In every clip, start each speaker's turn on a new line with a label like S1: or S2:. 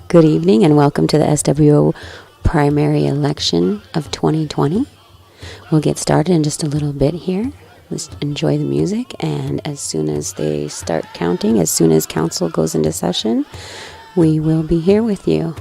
S1: Good evening and welcome to the SWO Primary Election of 2020. We'll get started in just a little bit here. Let's enjoy the music, and as soon as they start counting, as soon as council goes into session, we will be here with you.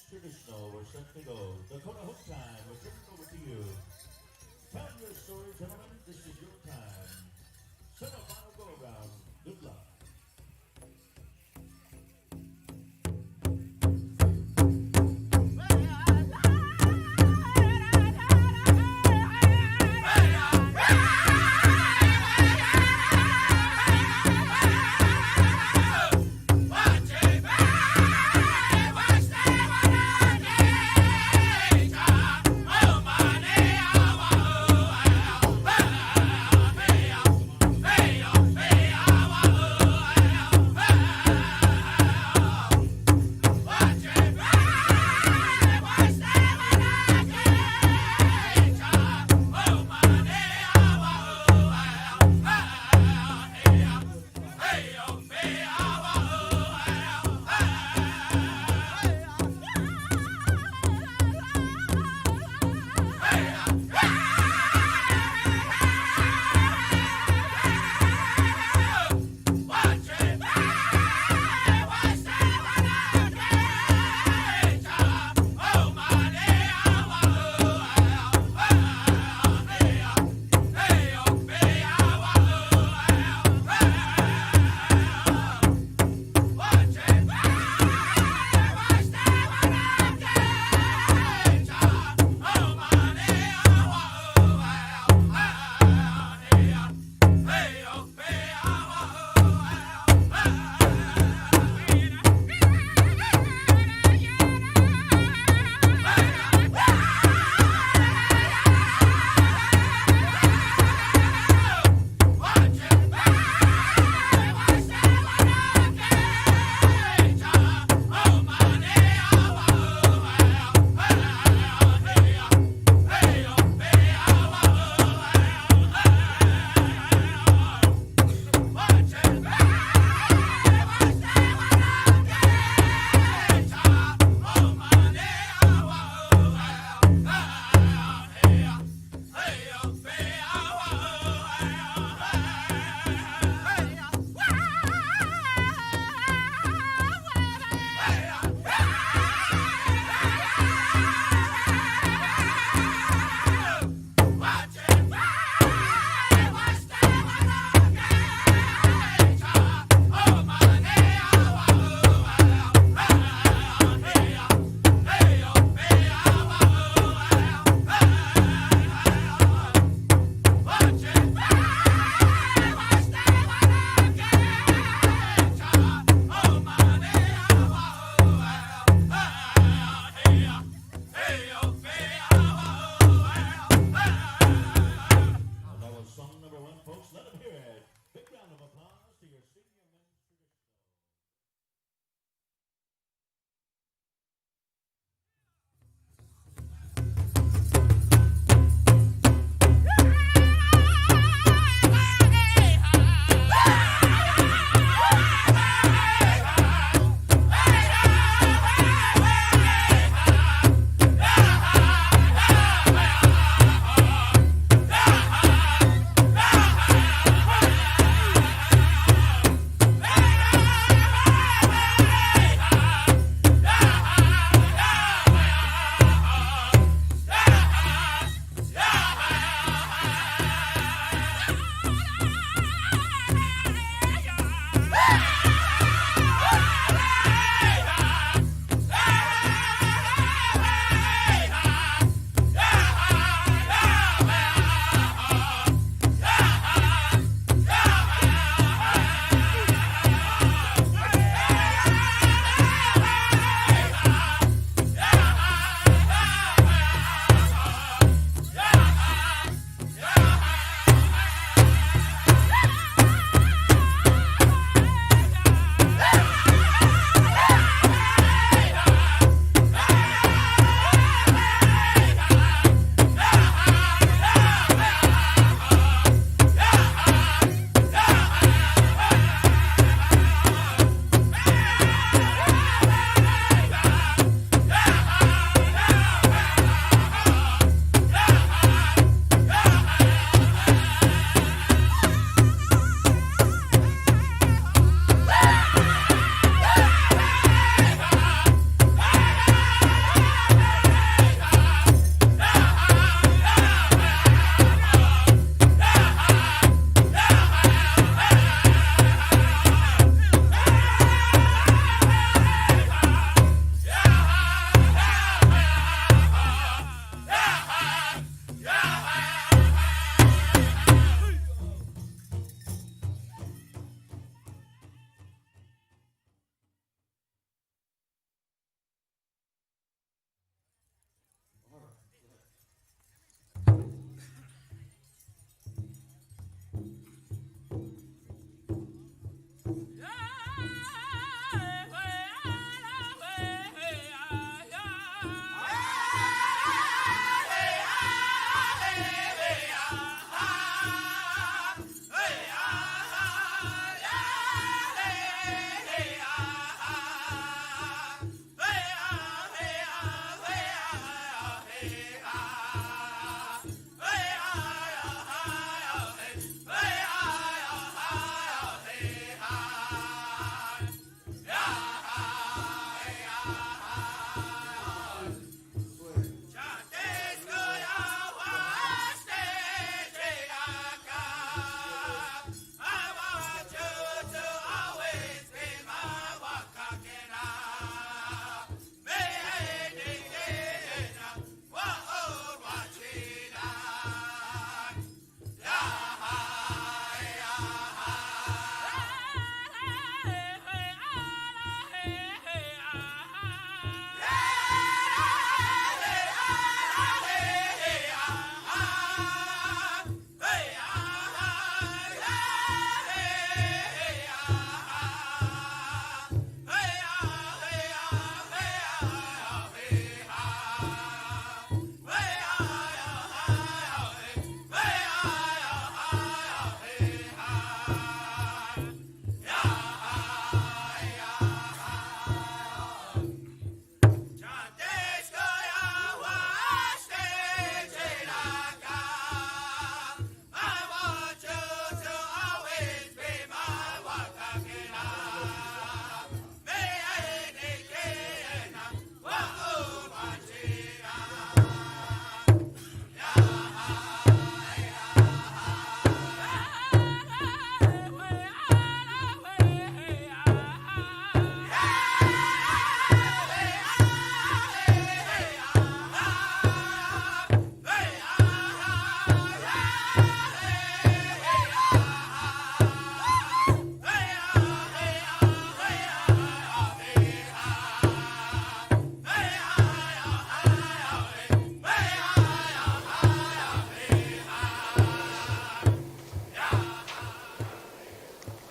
S2: traditional, we're set to go. Dakota Hook time, we're turning over to you. Tell your story, gentlemen. This is your time. Semi-final go-around. Good luck.
S3: Hey,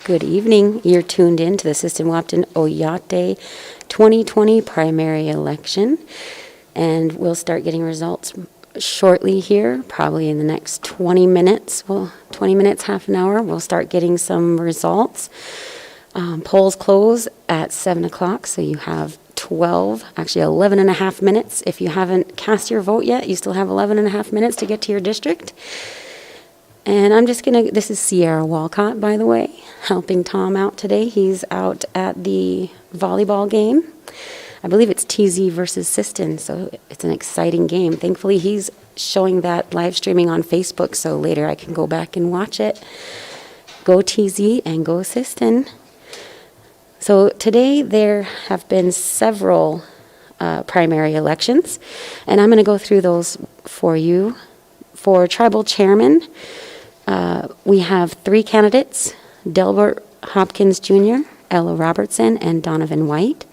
S1: Good evening. You're tuned in to the Sistine-Wapton Oyate 2020 primary election, and we'll start getting results shortly here, probably in the next 20 minutes. Well, 20 minutes, half an hour, we'll start getting some results. Polls close at 7 o'clock, so you have 11 and a half minutes. If you haven't cast your vote yet, you still have 11 and a half minutes to get to your district. And I'm just going to, this is Sierra Walcott, by the way, helping Tom out today. He's out at the volleyball game. I believe it's TZ versus Sistine, so it's an exciting game. Thankfully, he's showing that live streaming on Facebook, so later I can go back and watch it. Go TZ and go Sistine. So today there have been several primary elections, and I'm going to go through those for you. For tribal chairman, we have 3 candidates: Delbert Hopkins Jr., Ella Robertson, and Donovan White.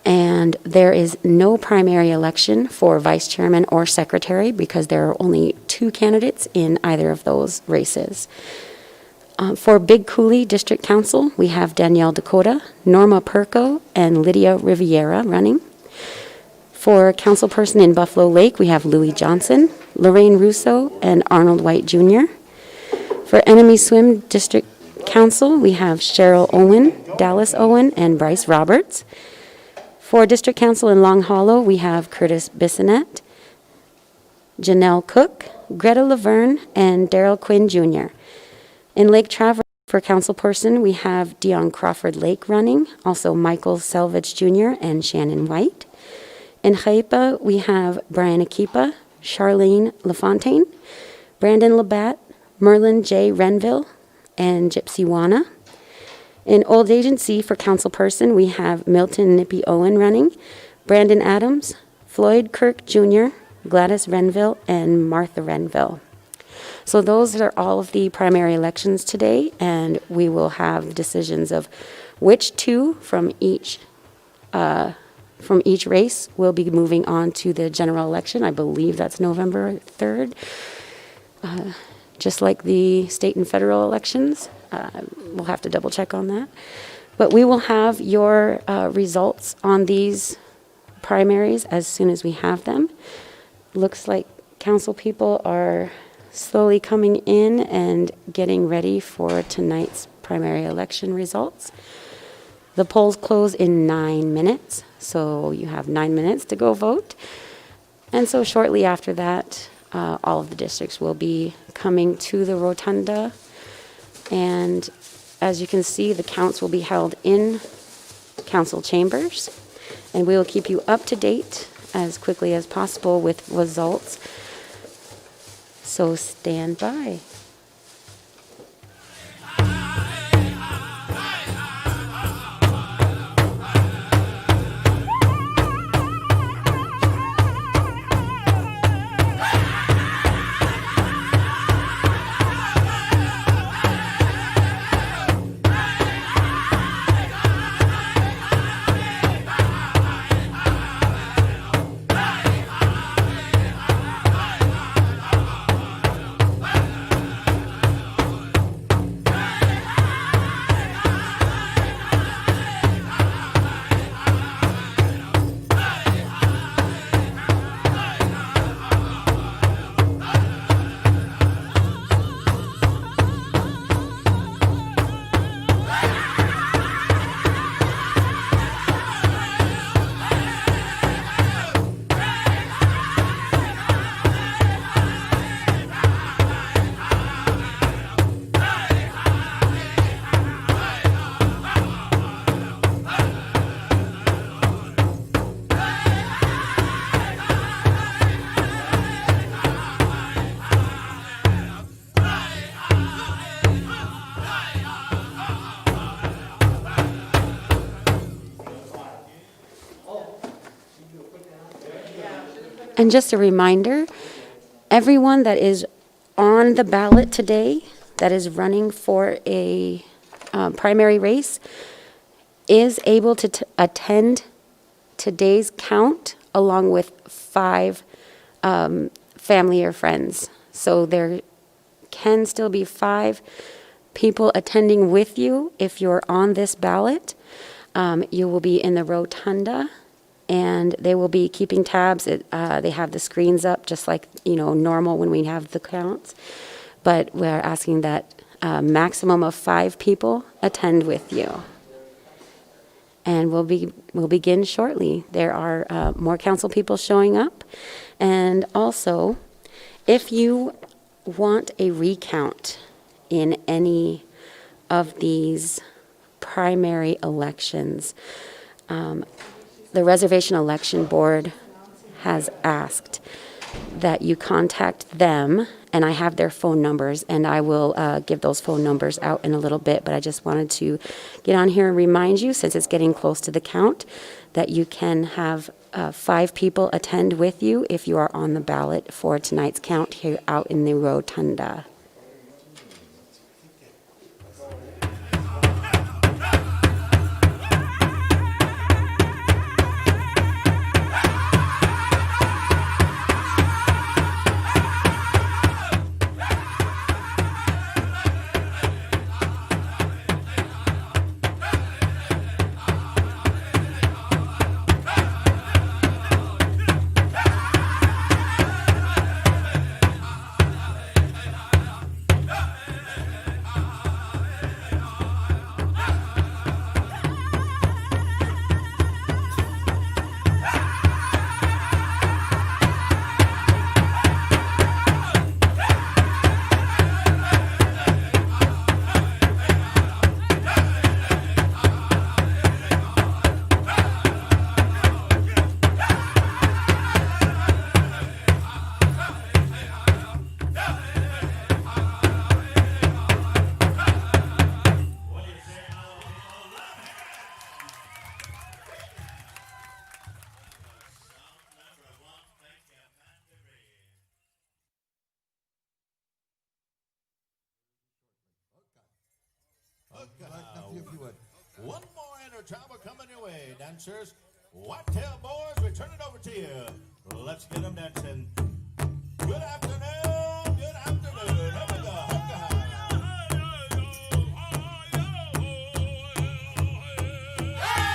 S1: And there is no primary election for vice chairman or secretary because there are only 2 candidates in either of those races. For Big Coulee District Council, we have Danielle Dakota, Norma Perko, and Lydia Riviera running. For councilperson in Buffalo Lake, we have Louis Johnson, Lorraine Russo, and Arnold White Jr. For Enemy Swim District Council, we have Cheryl Owen, Dallas Owen, and Bryce Roberts. For District Council in Long Hollow, we have Curtis Bissonette, Janelle Cook, Greta Laverne, and Daryl Quinn Jr. In Lake Traverse, for councilperson, we have Dion Crawford Lake running, also Michael Selvage Jr. and Shannon White. In Haipa, we have Brian Akipa, Charlene LaFontaine, Brandon Labatt, Merlin J. Renville, and Gypsy Wana. In Old Agency, for councilperson, we have Milton Nippy Owen running, Brandon Adams, Floyd Kirk Jr., Gladys Renville, and Martha Renville. So those are all of the primary elections today, and we will have decisions of which 2 from each race will be moving on to the general election. I believe that's November 3rd. Just like the state and federal elections. We'll have to double check on that. But we will have your results on these primaries as soon as we have them. Looks like council people are slowly coming in and getting ready for tonight's primary election results. The polls close in 9 minutes, so you have 9 minutes to go vote. And so shortly after that, all of the districts will be coming to the rotunda. And as you can see, the counts will be held in council chambers. And we will keep you up to date as quickly as possible with results. So stand by. And just a reminder, everyone that is on the ballot today that is running for a primary race is able to attend today's count along with 5 family or friends. So there can still be 5 people attending with you, if you're on this ballot, you will be in the rotunda, and they will be keeping tabs. They have the screens up just like, normal when we have the counts. But we're asking that a maximum of 5 people attend with you. And we'll begin shortly. There are more council people showing up. And also, if you want a recount in any of these primary elections, the Reservation Election Board has asked that you contact them, and I have their phone numbers, and I will give those phone numbers out in a little bit, but I just wanted to get on here and remind you, since it's getting close to the count, that you can have 5 people attend with you if you are on the ballot for tonight's count here out in the rotunda.
S2: One more intertime coming your way, dancers. Whitetail boys, we turn it over to you. Let's get them dancing. Good afternoon, good afternoon. Here we go. Hey!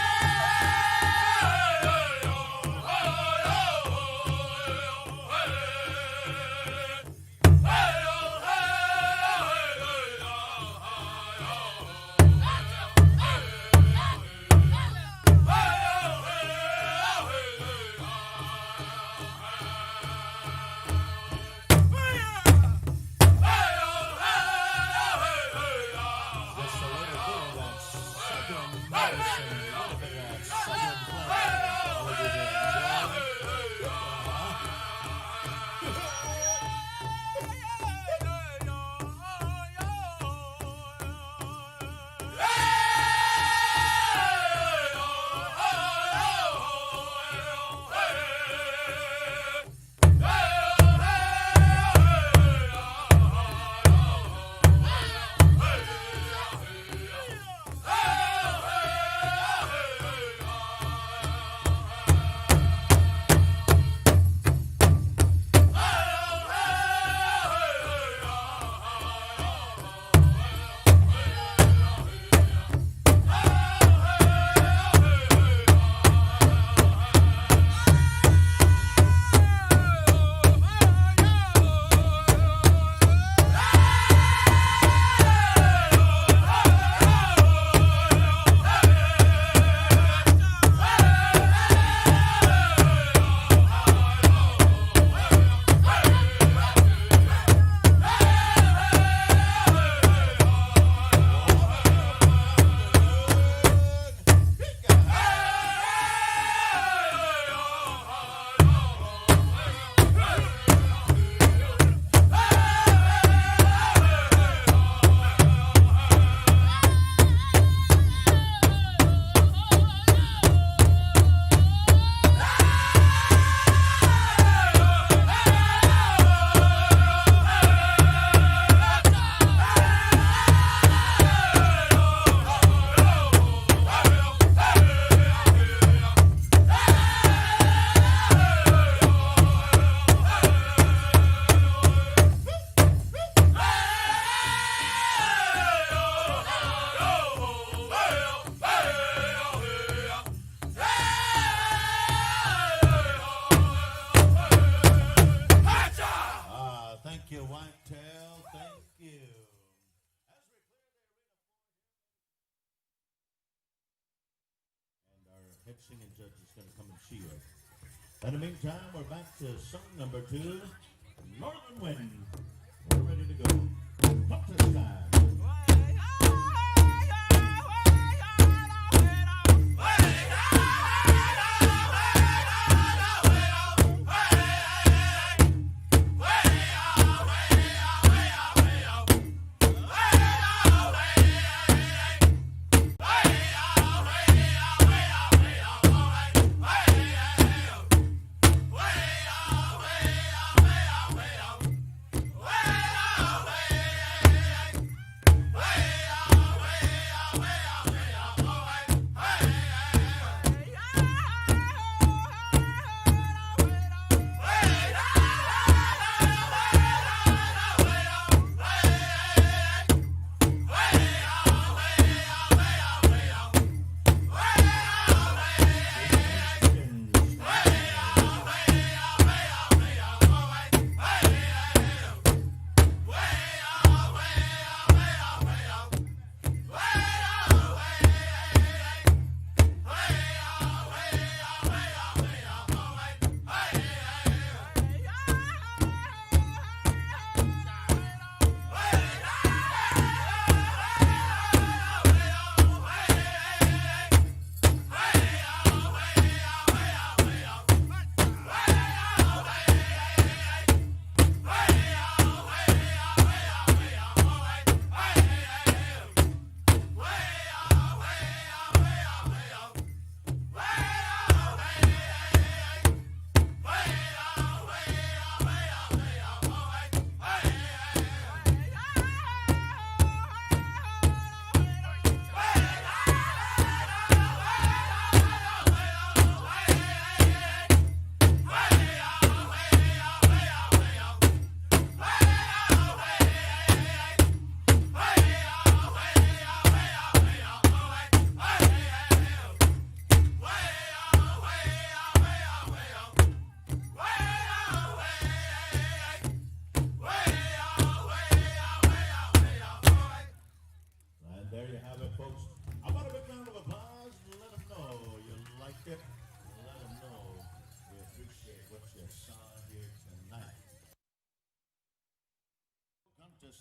S2: singing judge is going to come and see you. In the meantime, we're back to song number 2, Northern Wind. We're ready to go. Up to the sky.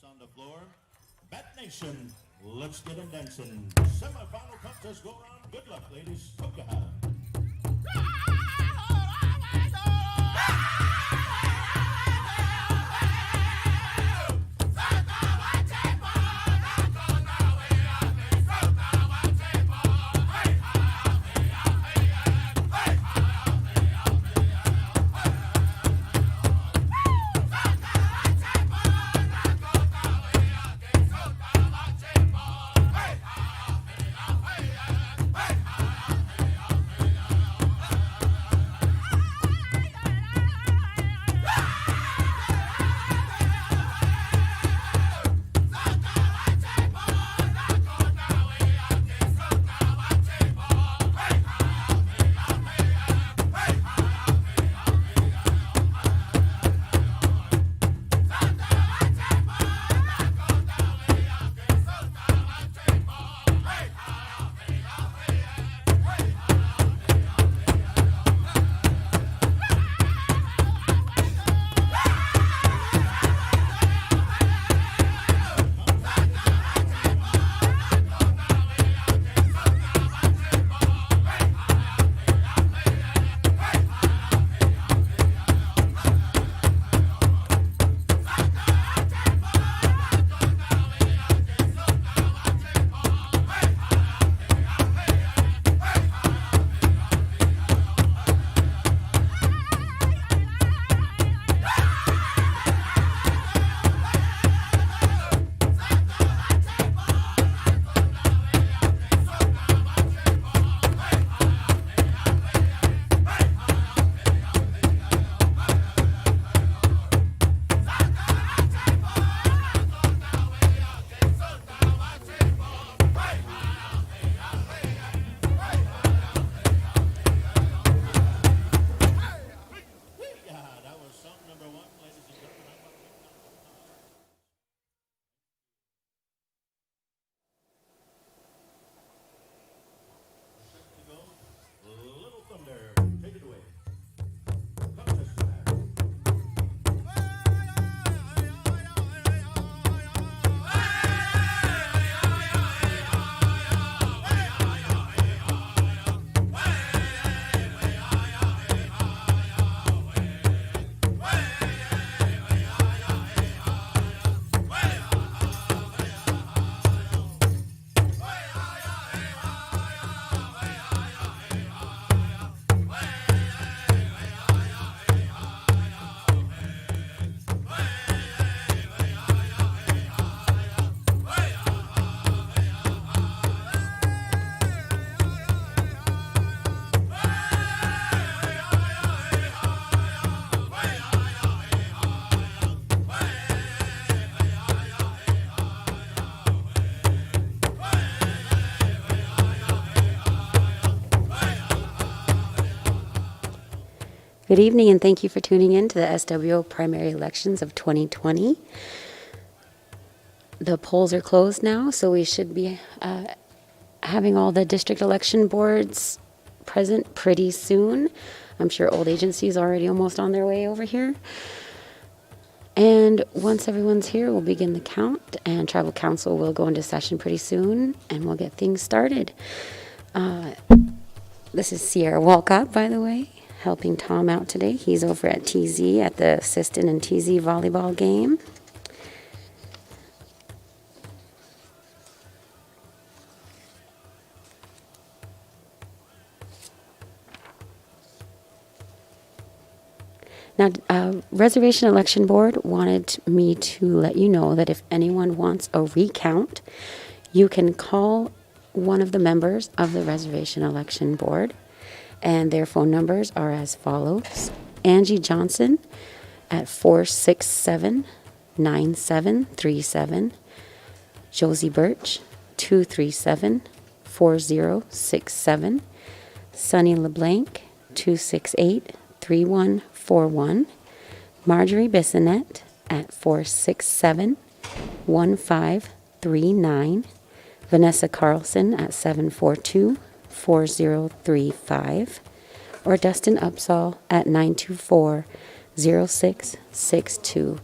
S2: On the floor, Bat Nation, let's get them dancing. Semi-final contest go on. Good luck, ladies. Hope you have.
S1: Good evening, and thank you for tuning in to the SWO primary elections of 2020. The polls are closed now, so we should be having all the district election boards present pretty soon. I'm sure old agency is already almost on their way over here. And once everyone's here, we'll begin the count, and tribal council will go into session pretty soon, and we'll get things started. This is Sierra Walcott, by the way, helping Tom out today. He's over at TZ at the assistant and TZ volleyball game. Now, Reservation Election Board wanted me to let you know that if anyone wants a recount, you can call one of the members of the Reservation Election Board, and their phone numbers are as follows. Angie Johnson at 467-9737. Josie Birch, 237-4067. Sunny LeBlanc, 268-3141. Marjorie Bissonette at 467-1539. Vanessa Carlson at 742-4035. Or Dustin Upsall at 924-0662.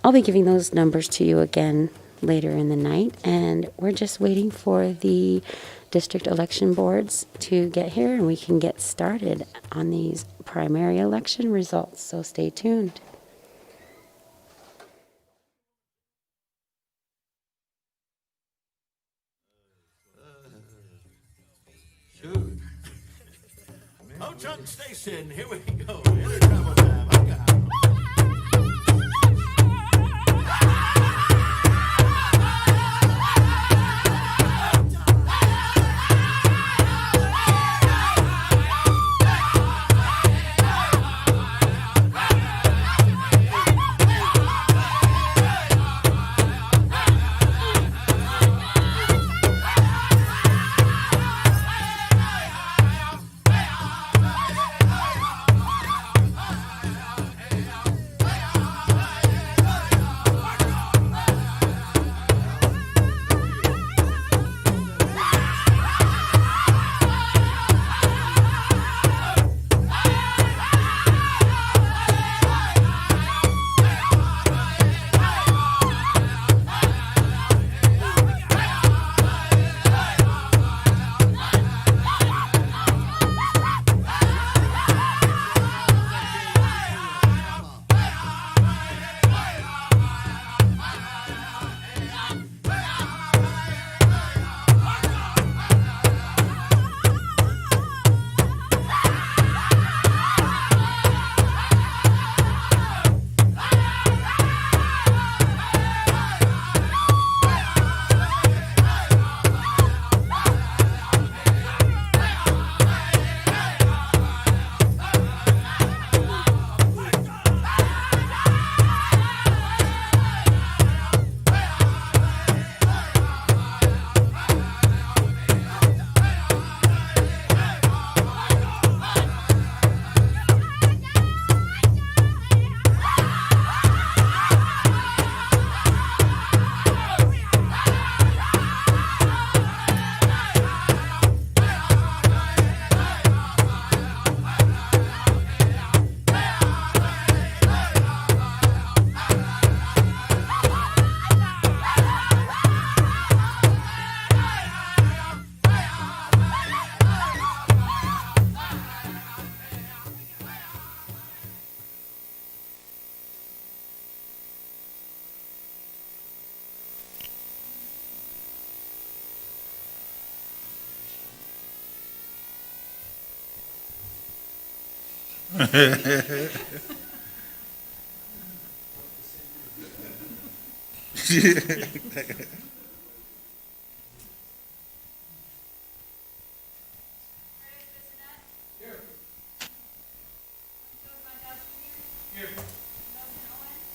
S1: I'll be giving those numbers to you again later in the night, and we're just waiting for the district election boards to get here, and we can get started on these primary election results, so stay tuned.
S2: Shoot. Oh, Chuck Station, here we go. Intertravel time. I got it.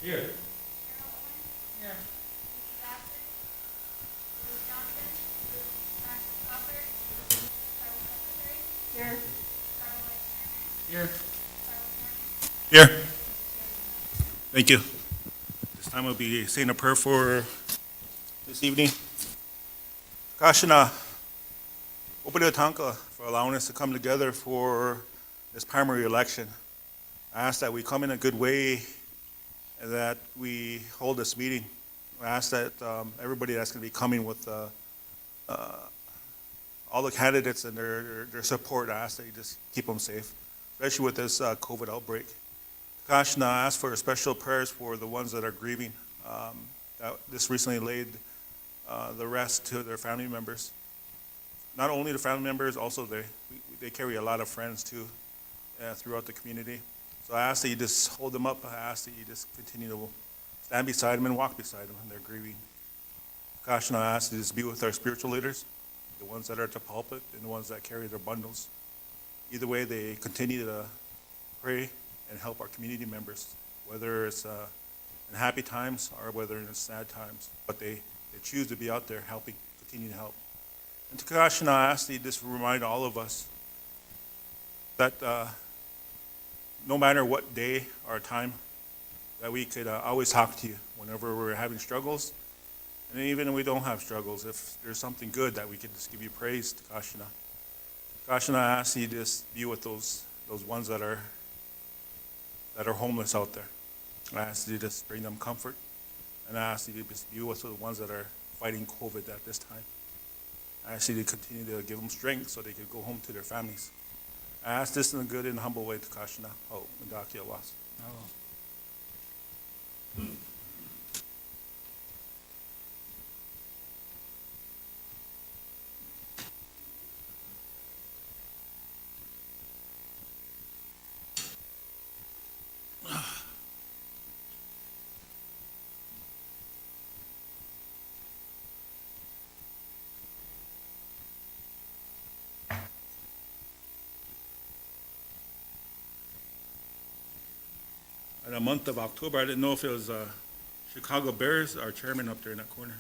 S3: Here. Here. Here. Thank you. This time we'll be saying a prayer for this evening. Kashina, Opaleo Tanka, for allowing us to come together for this primary election. I ask that we come in a good way and that we hold this meeting. I ask that everybody that's going to be coming with all the candidates and their support, I ask that you just keep them safe, especially with this COVID outbreak. Kashina, I ask for special prayers for the ones that are grieving. That this recently laid the rest to their family members. Not only the family members, also they carry a lot of friends too throughout the community. So I ask that you just hold them up. I ask that you just continue to stand beside them and walk beside them when they're grieving. Kashina, I ask that you just be with our spiritual leaders, the ones that are at the pulpit and the ones that carry their bundles. Either way, they continue to pray and help our community members, whether it's in happy times or whether in sad times. But they choose to be out there helping, continue to help. And to Kashina, I ask that you just remind all of us that no matter what day or time, that we could always talk to you whenever we're having struggles. And even if we don't have struggles, if there's something good, that we can just give you praise to Kashina. Kashina, I ask you to just be with those ones that are homeless out there. I ask you to just bring them comfort. And I ask you to just be with the ones that are fighting COVID at this time. I ask you to continue to give them strength so they can go home to their families. I ask this in a good and humble way to Kashina. Oh, Ndaki Awas. In the month of October, I didn't know if it was Chicago Bears, our chairman up there in that corner.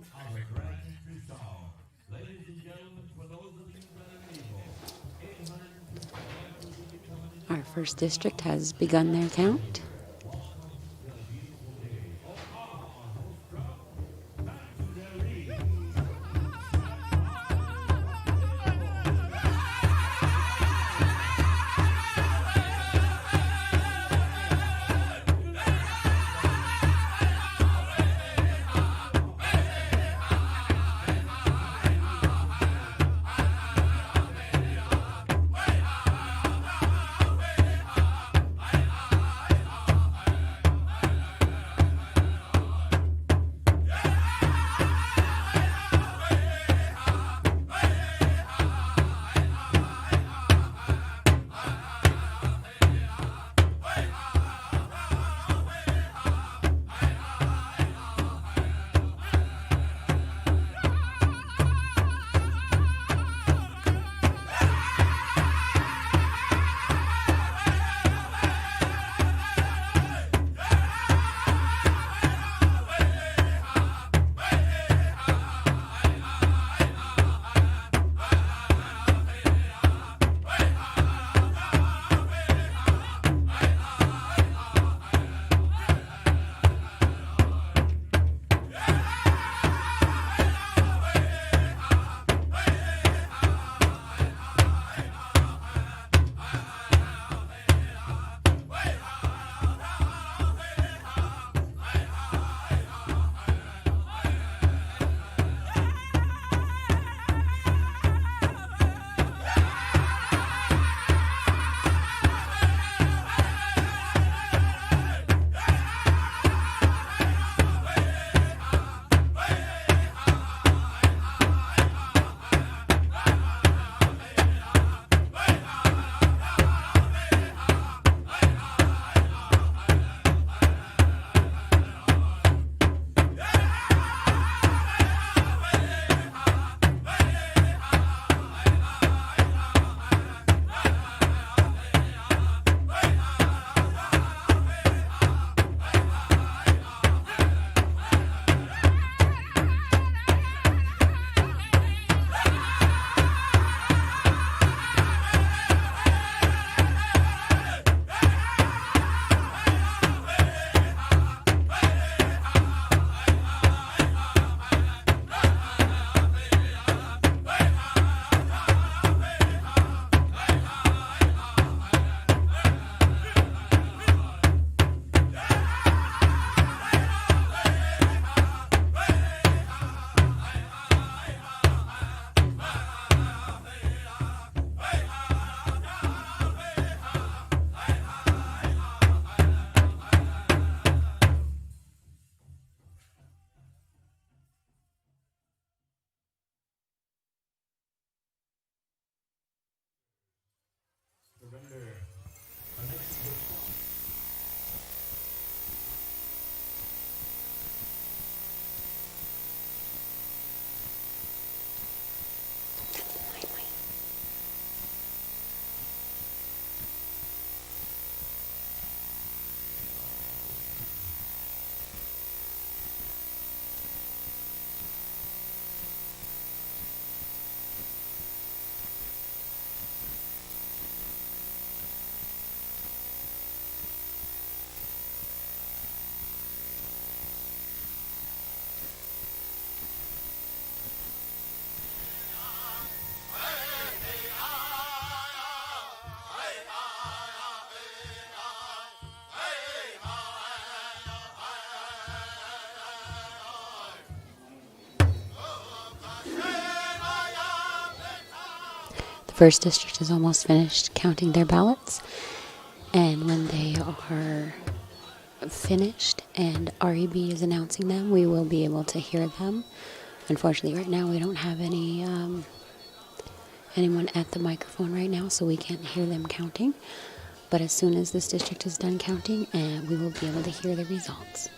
S2: of the Grand Country Song. Ladies and gentlemen, for those of you that are able, 850 will be coming in.
S1: Our first district has begun their count. The first district is almost finished counting their ballots, and when they are finished and REB is announcing them, we will be able to hear them. Unfortunately, right now we don't have anyone at the microphone right now, so we can't hear them counting. But as soon as this district is done counting, we will be able to hear the results.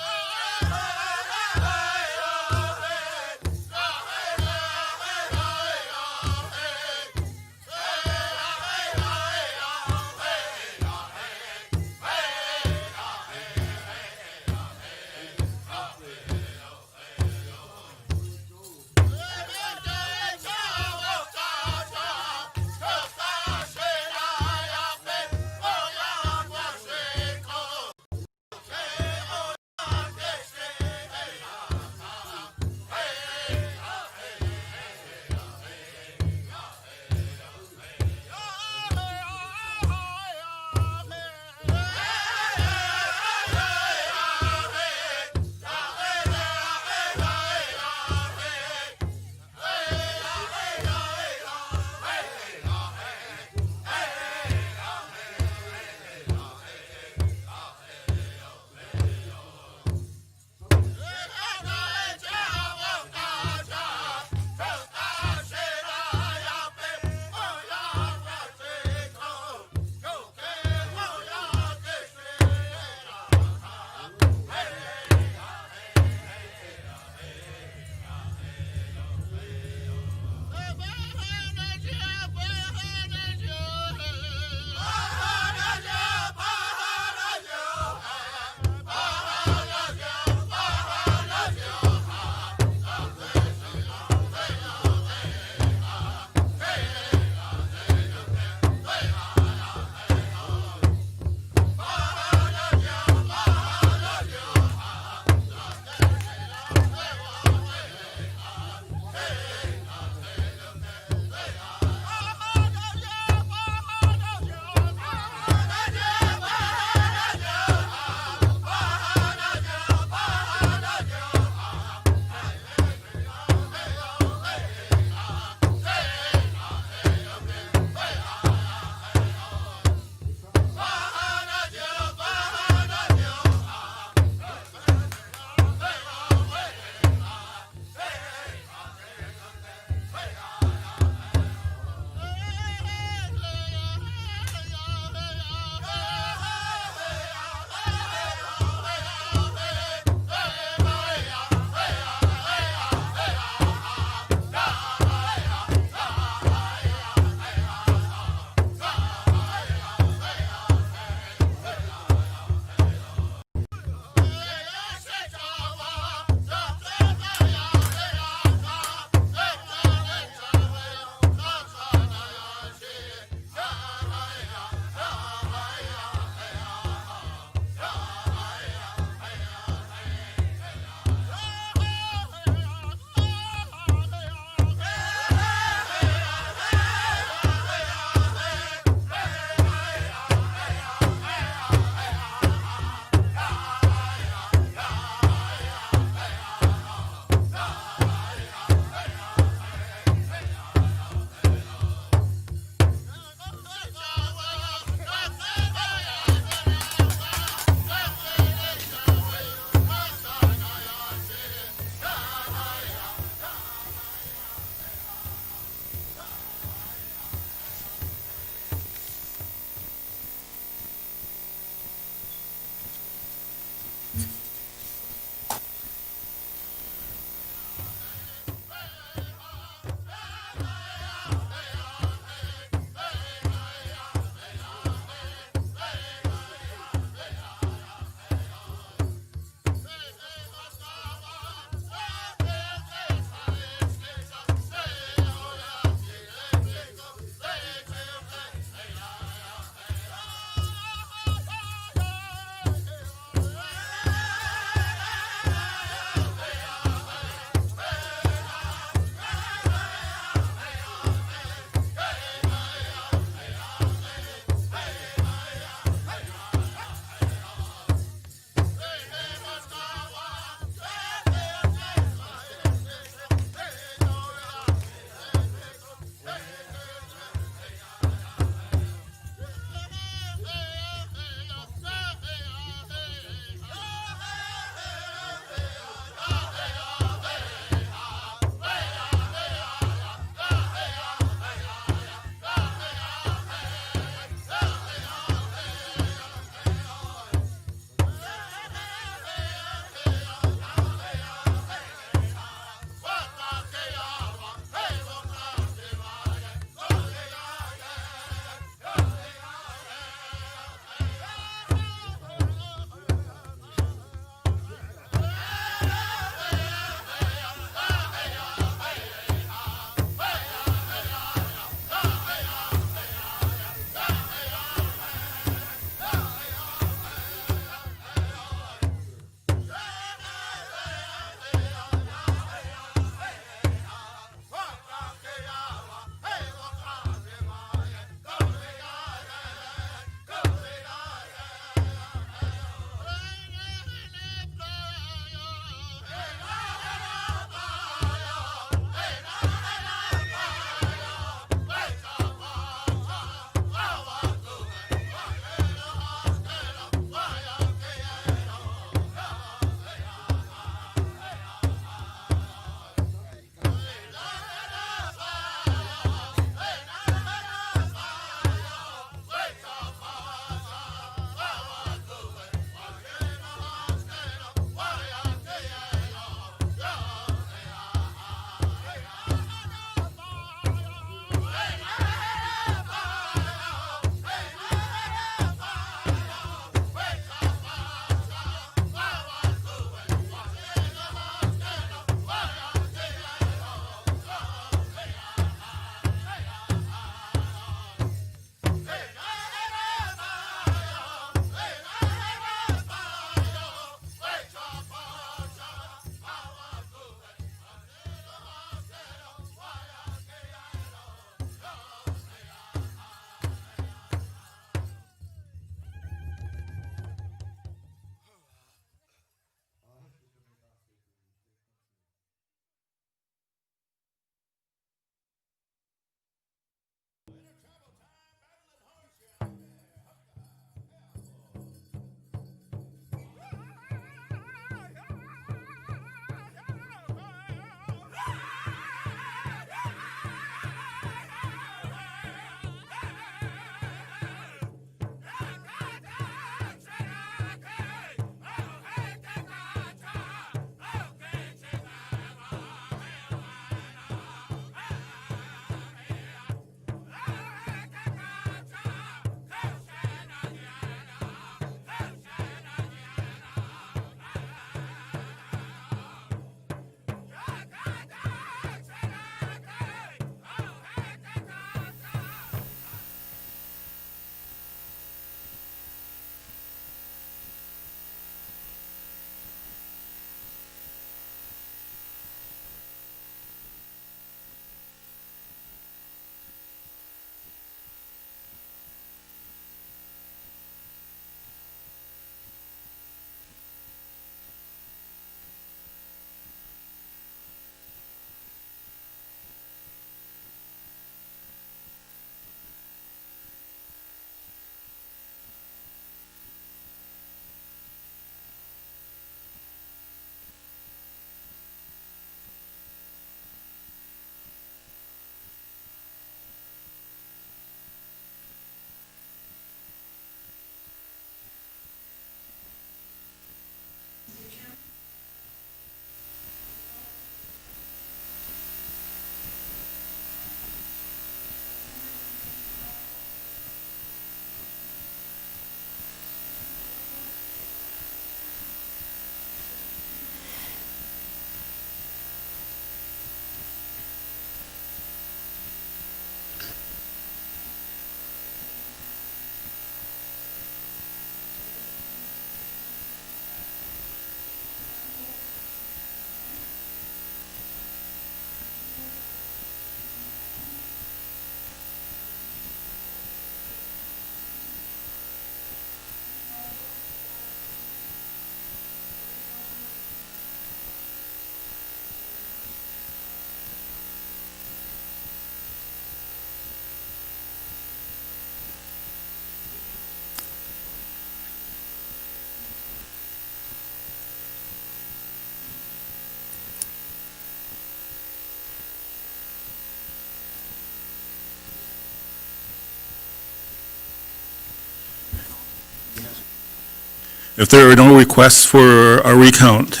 S3: If there are no requests for a recount,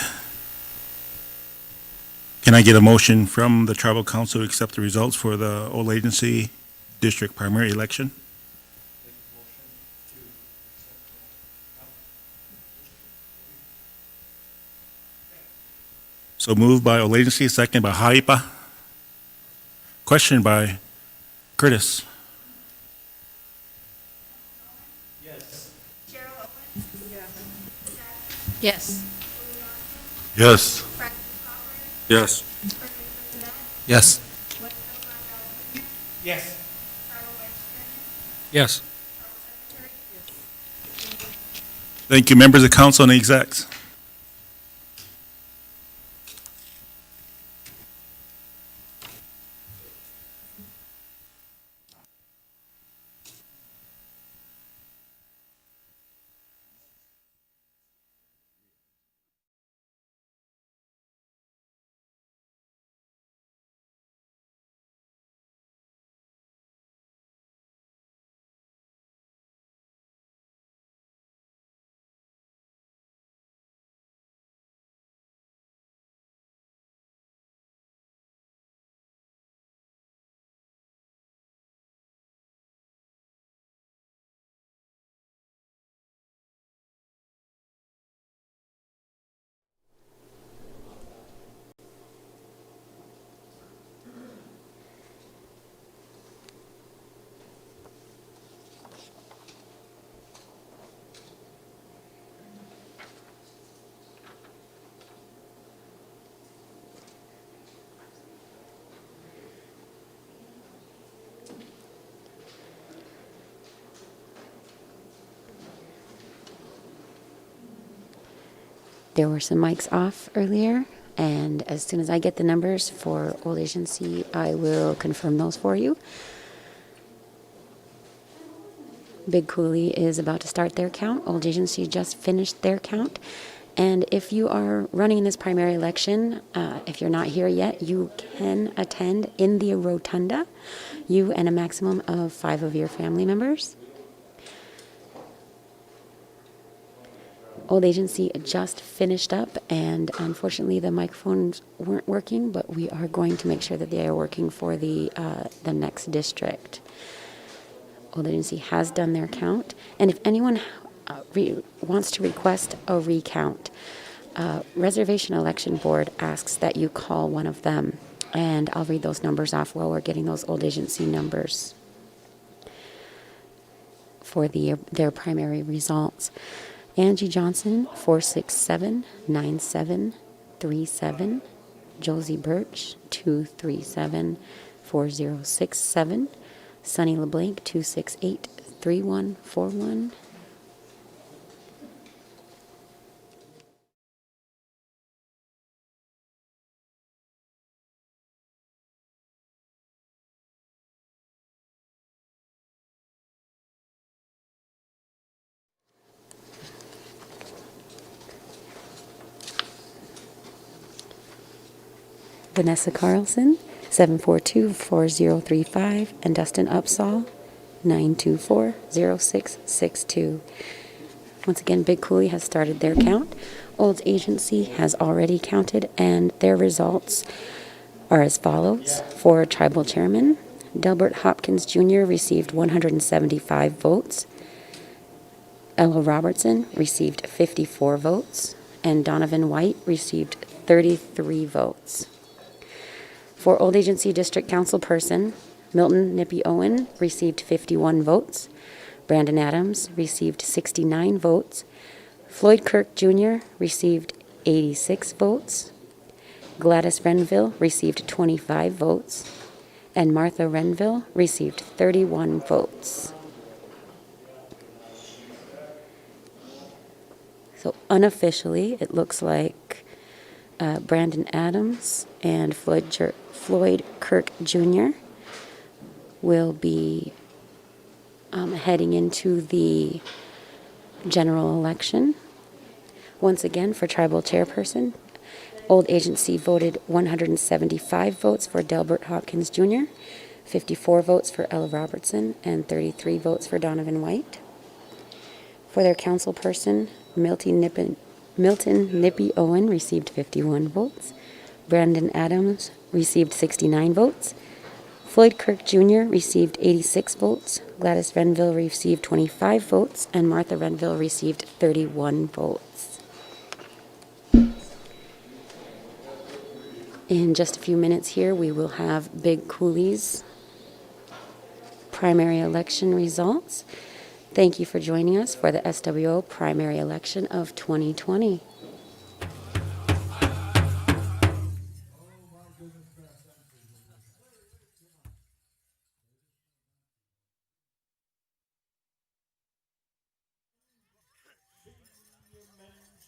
S3: can I get a motion from the tribal council to accept the results for the Old Agency District Primary Election? So moved by Old Agency, second by Haipa. Question by Curtis.
S4: Yes.
S5: Yes. Yes.
S6: Yes.
S5: Yes. Yes.
S3: Thank you, members of council and execs.
S1: There were some mics off earlier, and as soon as I get the numbers for Old Agency, I will confirm those for you. Big Coulee is about to start their count. Old Agency just finished their count. And if you are running this primary election, if you're not here yet, you can attend in the rotunda, you and a maximum of 5 of your family members. Old Agency just finished up, and unfortunately the microphones weren't working, but we are going to make sure that they are working for the next district. Old Agency has done their count, and if anyone wants to request a recount, Reservation Election Board asks that you call one of them, and I'll read those numbers off while we're getting those Old Agency numbers for their primary results. Angie Johnson, 467-9737. Josie Birch, 237-4067. Sunny LeBlanc, 268-3141. Vanessa Carlson, 742-4035, and Dustin Upsall, 924-0662. Once again, Big Coulee has started their count. Old Agency has already counted, and their results are as follows. For Tribal Chairman, Delbert Hopkins Jr. received 175 votes. Ella Robertson received 54 votes, and Donovan White received 33 votes. For Old Agency District Council Person, Milton Nippy Owen received 51 votes. Brandon Adams received 69 votes. Floyd Kirk Jr. received 86 votes. Gladys Renville received 25 votes. And Martha Renville received 31 votes. So unofficially, it looks like Brandon Adams and Floyd Kirk Jr. will be heading into the general election. Once again, for Tribal Chairperson, Old Agency voted 175 votes for Delbert Hopkins Jr., 54 votes for Ella Robertson, and 33 votes for Donovan White. For their councilperson, Milton Nippy Owen received 51 votes. Brandon Adams received 69 votes. Floyd Kirk Jr. received 86 votes. Gladys Renville received 25 votes. And Martha Renville received 31 votes. In just a few minutes here, we will have Big Coulee's primary election results. Thank you for joining us for the SWO primary election of 2020.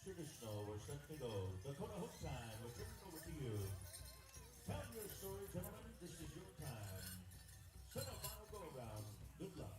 S2: Traditional, we're set to go. Dakota Hook time, we're turning over to you. Tell your story, gentlemen. This is your time. Semi-final go around. Good luck.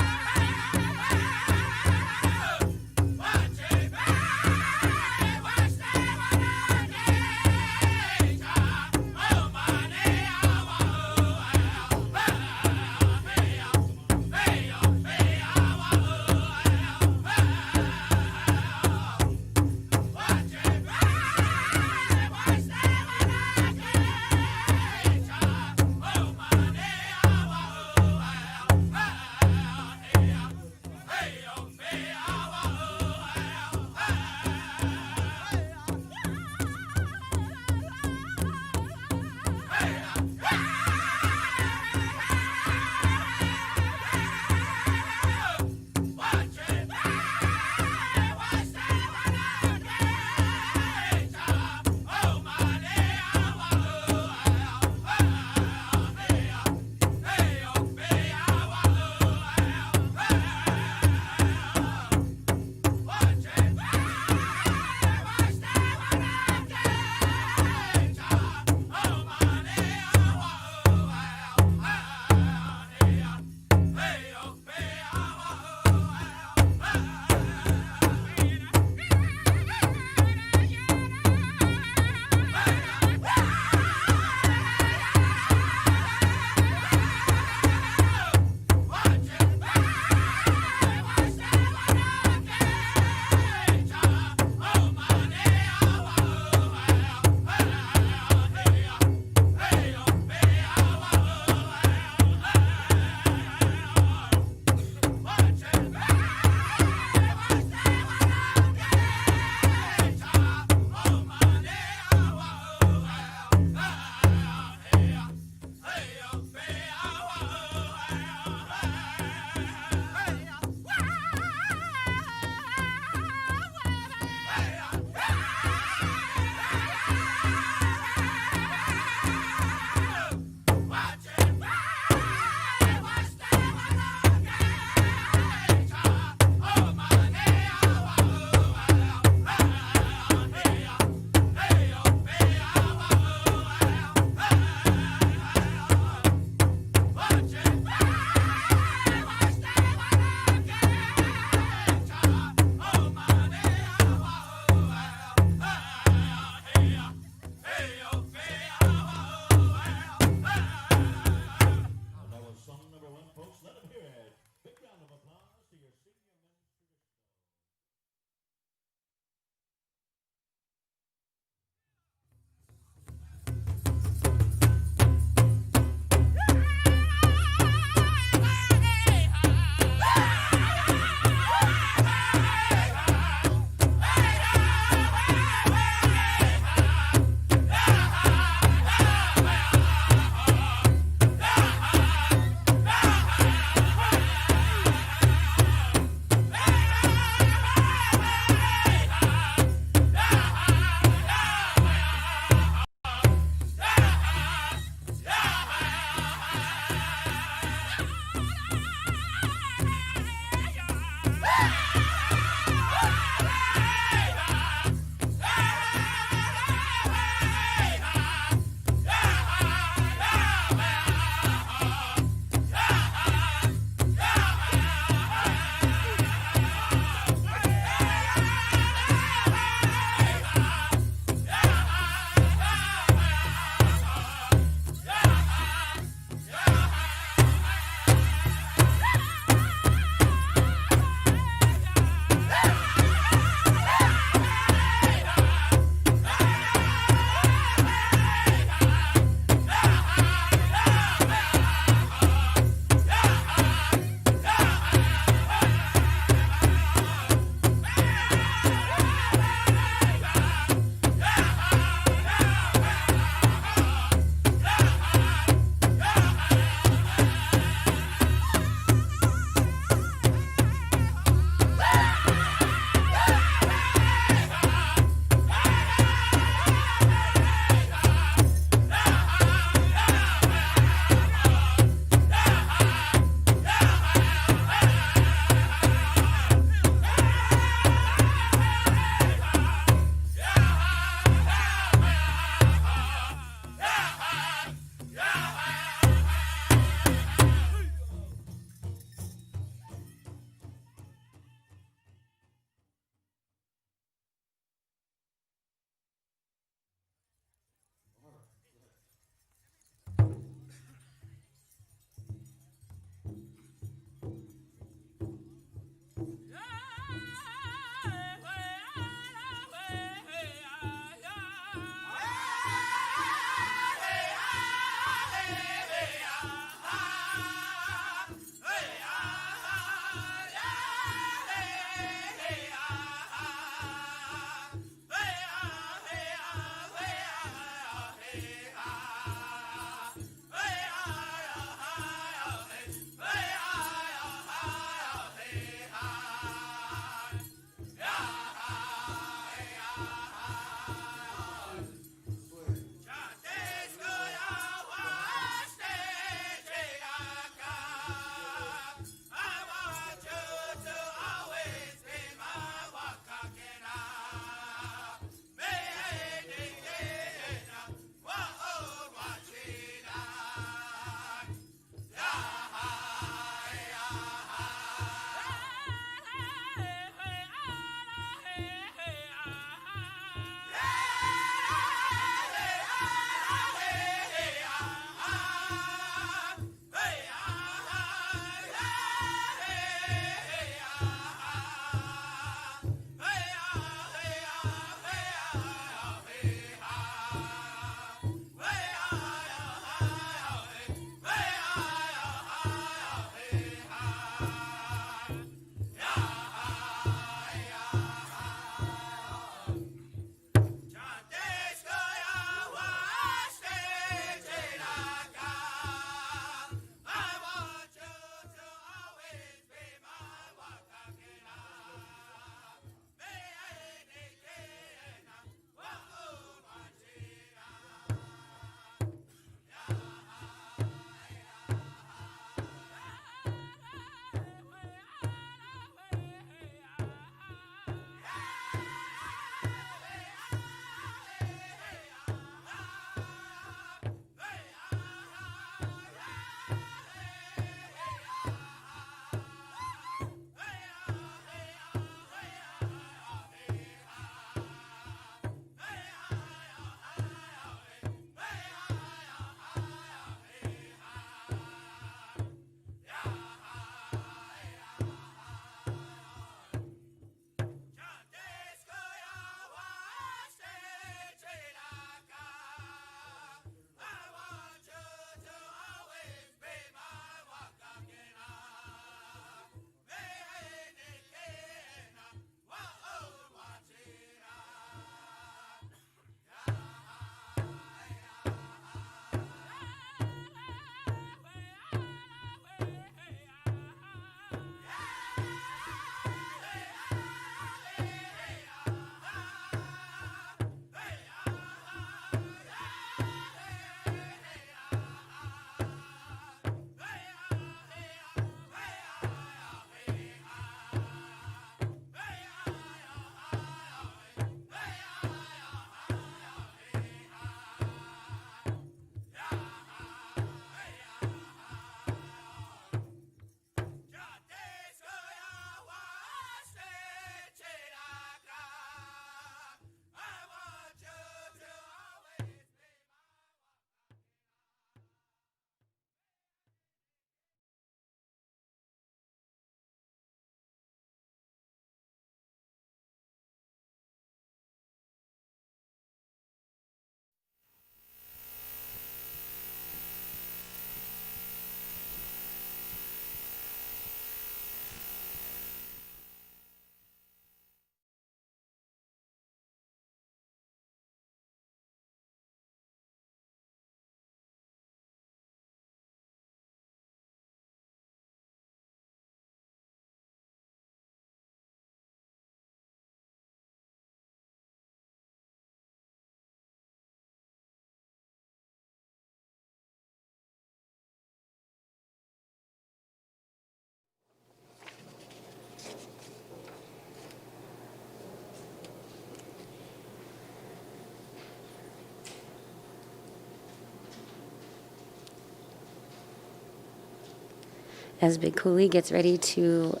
S1: As Big Coulee gets ready to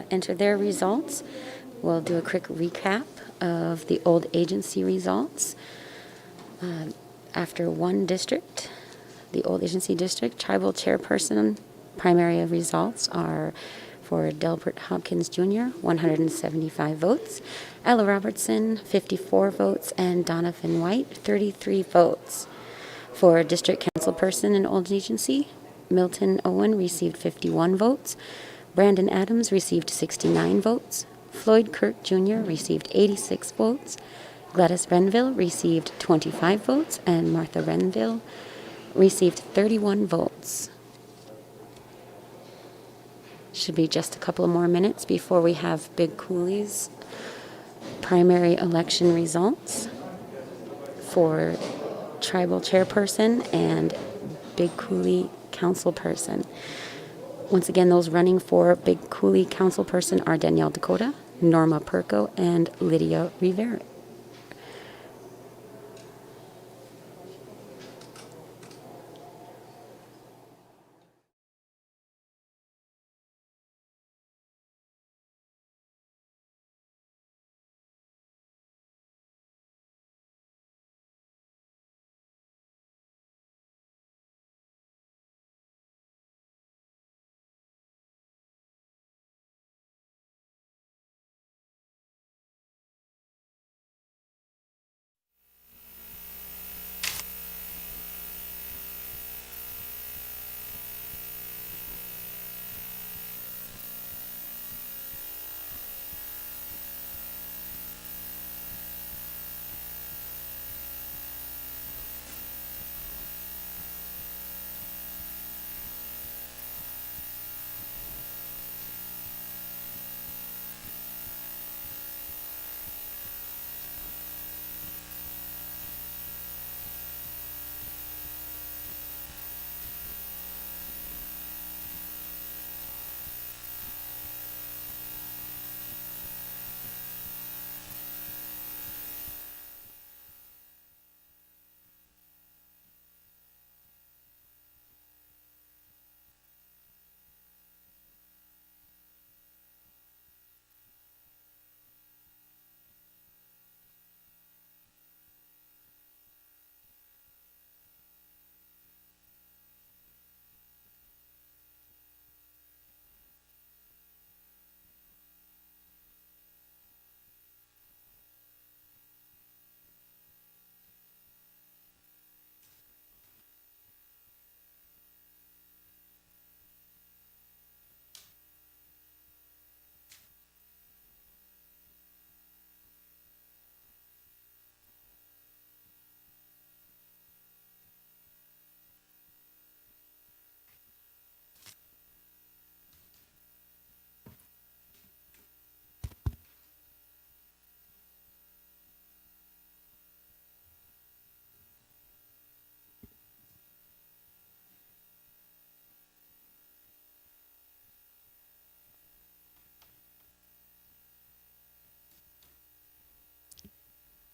S1: enter their results, we'll do a quick recap of the old agency results. After one district, the old agency district, tribal chairperson primary results are for Delbert Hopkins Jr., 175 votes, Ella Robertson, 54 votes, and Donovan White, 33 votes. For district councilperson in old agency, Milton Owen received 51 votes, Brandon Adams received 69 votes, Floyd Kirk Jr. received 86 votes, Gladys Renville received 25 votes, and Martha Renville received 31 votes. Should be just a couple of more minutes before we have Big Coulee's primary election results for tribal chairperson and Big Coulee councilperson. Once again, those running for Big Coulee councilperson are Danielle Dakota, Norma Perko, and Lydia Rivera.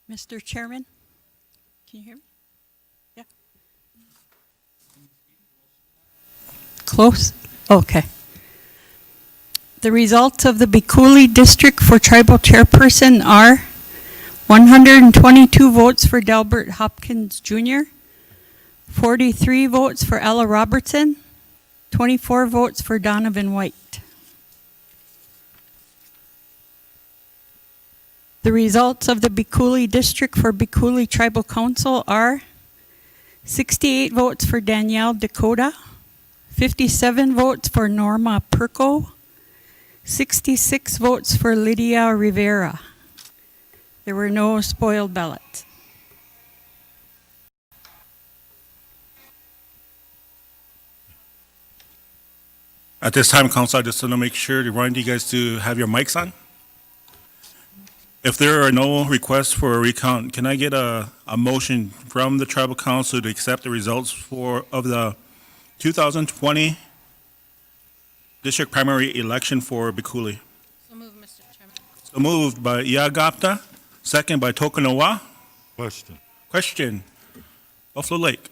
S4: Mr. Chairman, can you hear me? Yeah. Close? Okay. The results of the Big Coulee District for Tribal Chairperson are 122 votes for Delbert Hopkins Jr., 43 votes for Ella Robertson, 24 votes for Donovan White. The results of the Big Coulee District for Big Coulee Tribal Council are 68 votes for Danielle Dakota, 57 votes for Norma Perko, 66 votes for Lydia Rivera. There were no spoiled ballots.
S3: At this time, Council, I just want to make sure to remind you guys to have your mics on. If there are no requests for a recount, can I get a motion from the Tribal Council to accept the results of the 2020 District Primary Election for Big Coulee?
S4: So moved, Mr. Chairman.
S3: So moved by Iagapta, second by Tokunowa. Question. Buffalo Lake.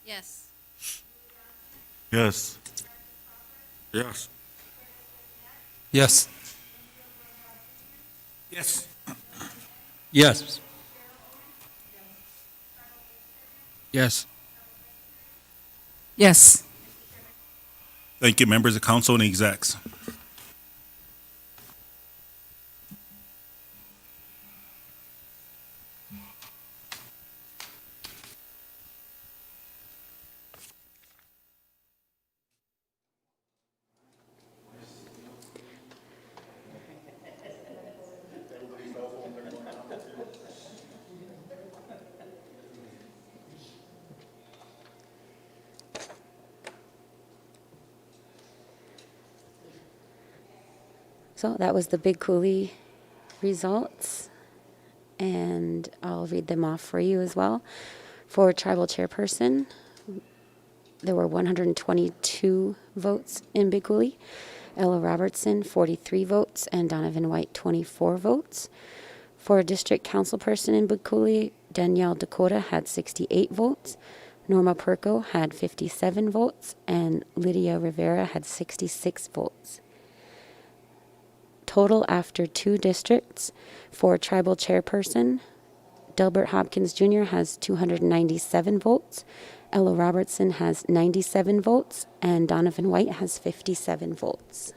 S6: Yes.
S5: Yes. Yes.
S7: Yes.
S5: Yes.
S7: Yes. Yes.
S8: Yes.
S3: Thank you, members of council and execs.
S1: So that was the Big Coulee results, and I'll read them off for you as well. For tribal chairperson, there were 122 votes in Big Coulee. Ella Robertson, 43 votes, and Donovan White, 24 votes. For district council person in Big Coulee, Danielle Dakota had 68 votes. Norma Perko had 57 votes, and Lydia Rivera had 66 votes. Total after two districts for tribal chairperson, Delbert Hopkins Jr. has 297 votes, Ella Robertson has 97 votes, and Donovan White has 57 votes.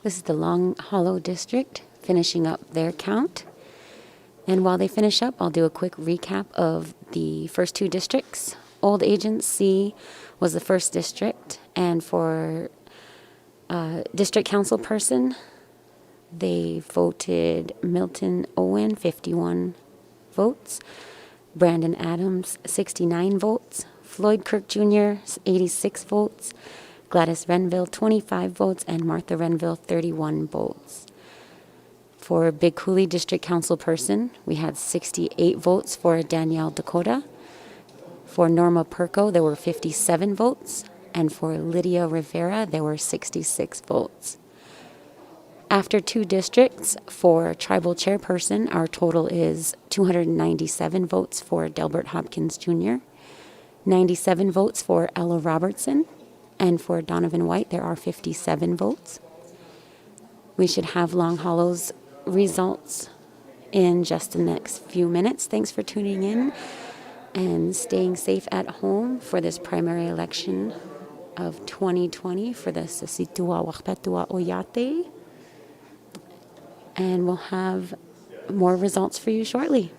S1: This is the Long Hollow District finishing up their count. And while they finish up, I'll do a quick recap of the first two districts. Old Agency was the first district, and for district council person, they voted Milton Owen, 51 votes, Brandon Adams, 69 votes, Floyd Kirk Jr., 86 votes, Gladys Renville, 25 votes, and Martha Renville, 31 votes. For Big Coulee District Council person, we had 68 votes for Danielle Dakota. For Norma Perko, there were 57 votes. And for Lydia Rivera, there were 66 votes. After two districts, for tribal chairperson, our total is 297 votes for Delbert Hopkins Jr., 97 votes for Ella Robertson, and for Donovan White, there are 57 votes. We should have Long Hollow's results in just the next few minutes. Thanks for tuning in and staying safe at home for this primary election of 2020 for the Sasitua Wakpetua Oyate. And we'll have more results for you shortly.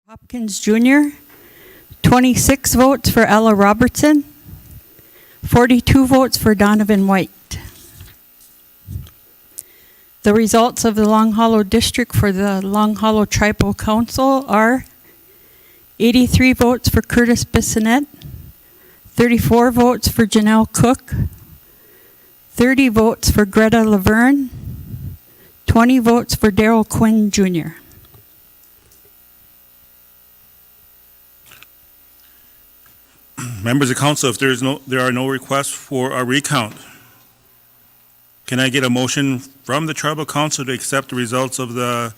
S4: Hopkins Jr., 26 votes for Ella Robertson, 42 votes for Donovan White. The results of the Long Hollow District for the Long Hollow Tribal Council are 83 votes for Curtis Bissonette, 34 votes for Janelle Cook, 30 votes for Greta Laverne, 20 votes for Daryl Quinn Jr.
S3: Members of council, if there are no requests for a recount, can I get a motion from the tribal council to accept the results of the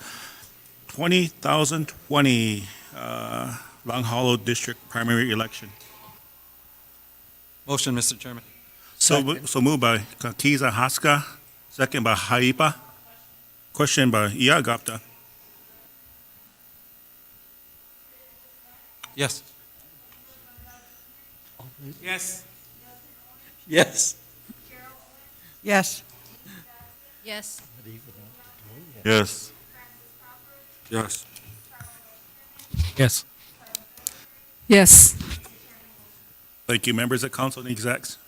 S3: 2020 Long Hollow District primary election?
S7: Motion, Mr. Chairman.
S3: So moved by Kiza Haska, second by Haipa. Question by Iagapta.
S7: Yes. Yes. Yes.
S4: Yes.
S8: Yes.
S3: Yes.
S5: Yes.
S7: Yes.
S8: Yes.
S3: Thank you, members of council and execs.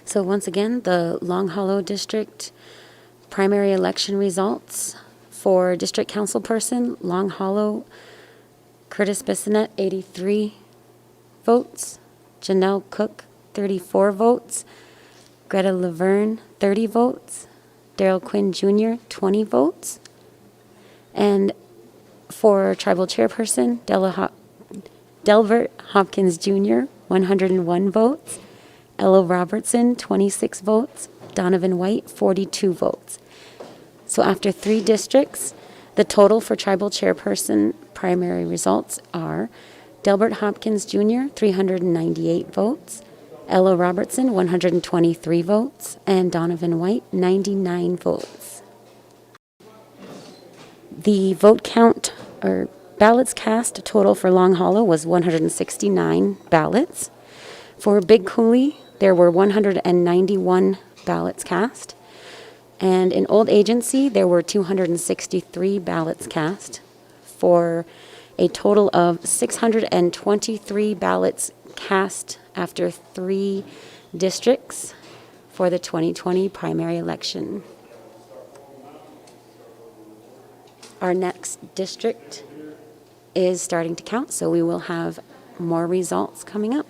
S1: So once again, the Long Hollow District primary election results for District Council Person, Long Hollow, Curtis Bissonette, 83 votes, Janelle Cook, 34 votes, Greta Laverne, 30 votes, Daryl Quinn Jr., 20 votes, and for Tribal Chairperson, Delbert Hopkins Jr., 101 votes, Ella Robertson, 26 votes, Donovan White, 42 votes. So after 3 districts, the total for Tribal Chairperson primary results are Delbert Hopkins Jr., 398 votes, Ella Robertson, 123 votes, and Donovan White, 99 votes. The vote count, or ballots cast total for Long Hollow was 169 ballots. For Big Coulee, there were 191 ballots cast. And in Old Agency, there were 263 ballots cast for a total of 623 ballots cast after 3 districts for the 2020 primary election. Our next district is starting to count, so we will have more results coming up.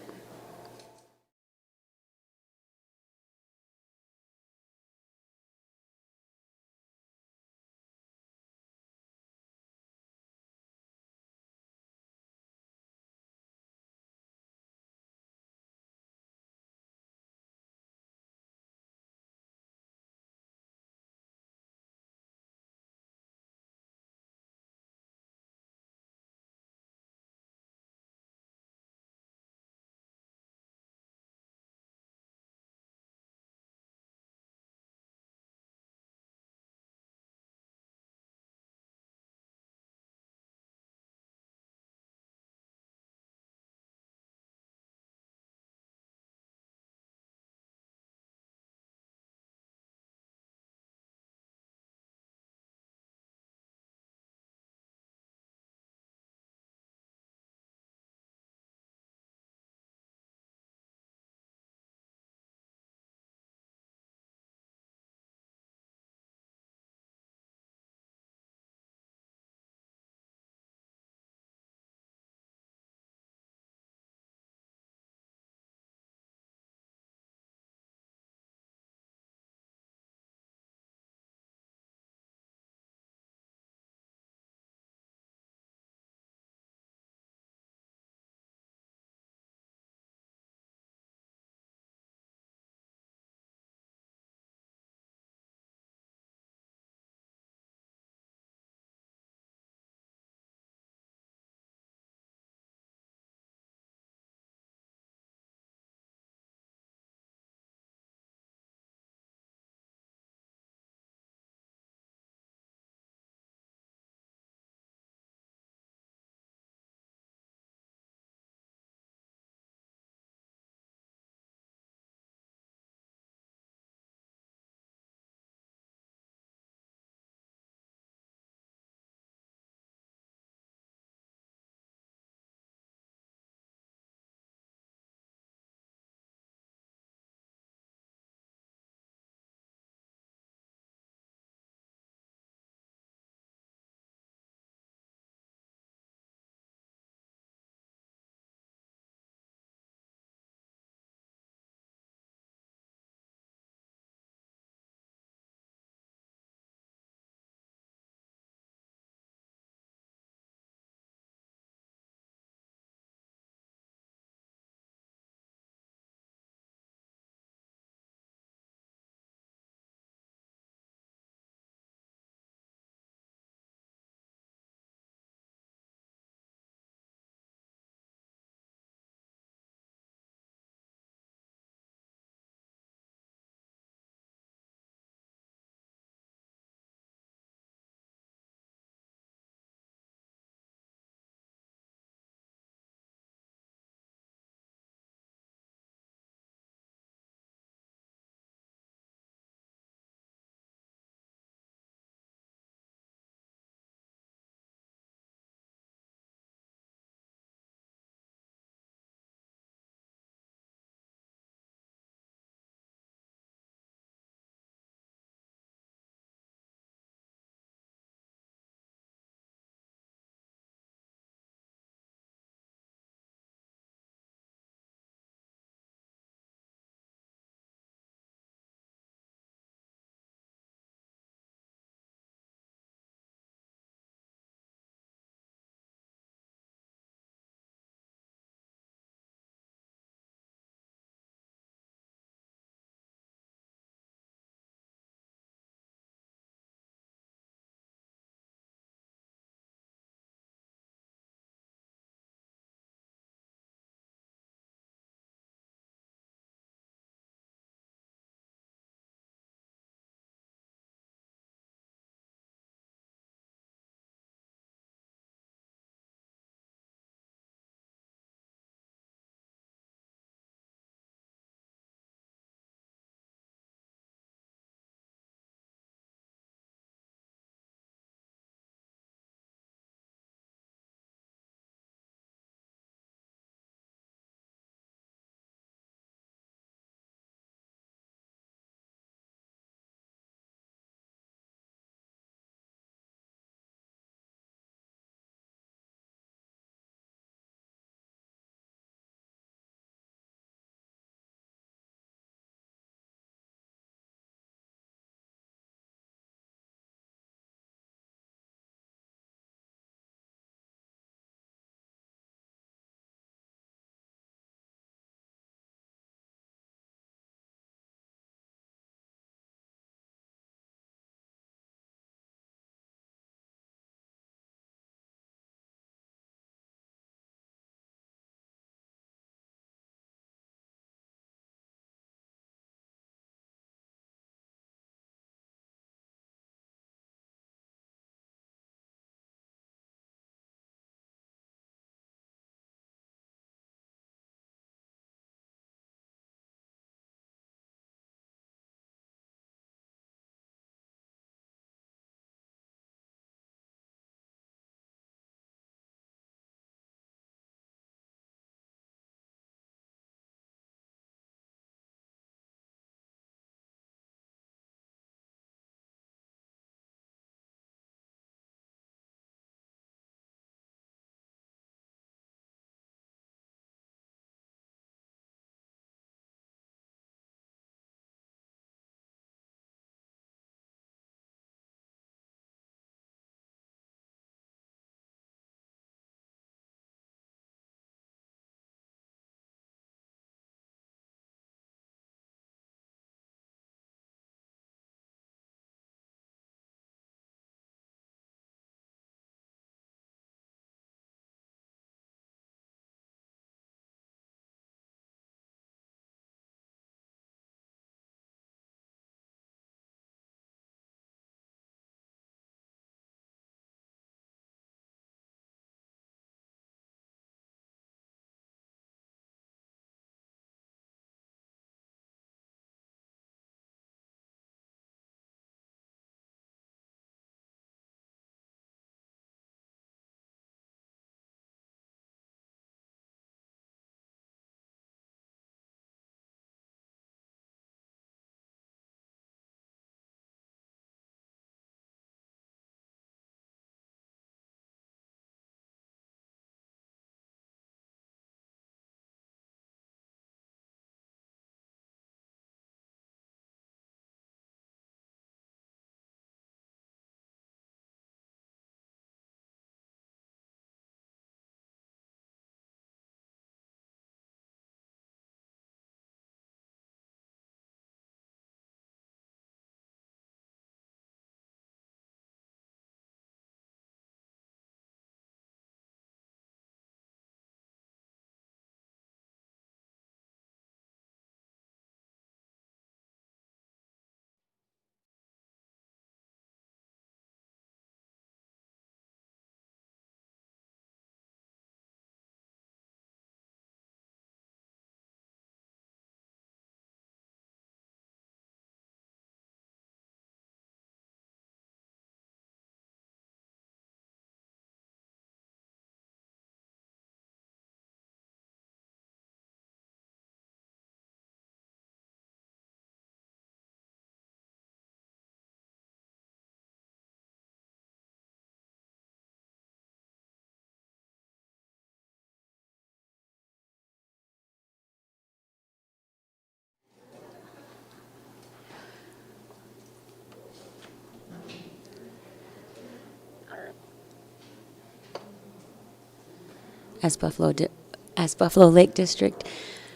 S1: as Buffalo Lake District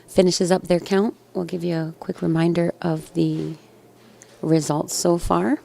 S1: finishes up their count, we'll give you a quick reminder of the results so far.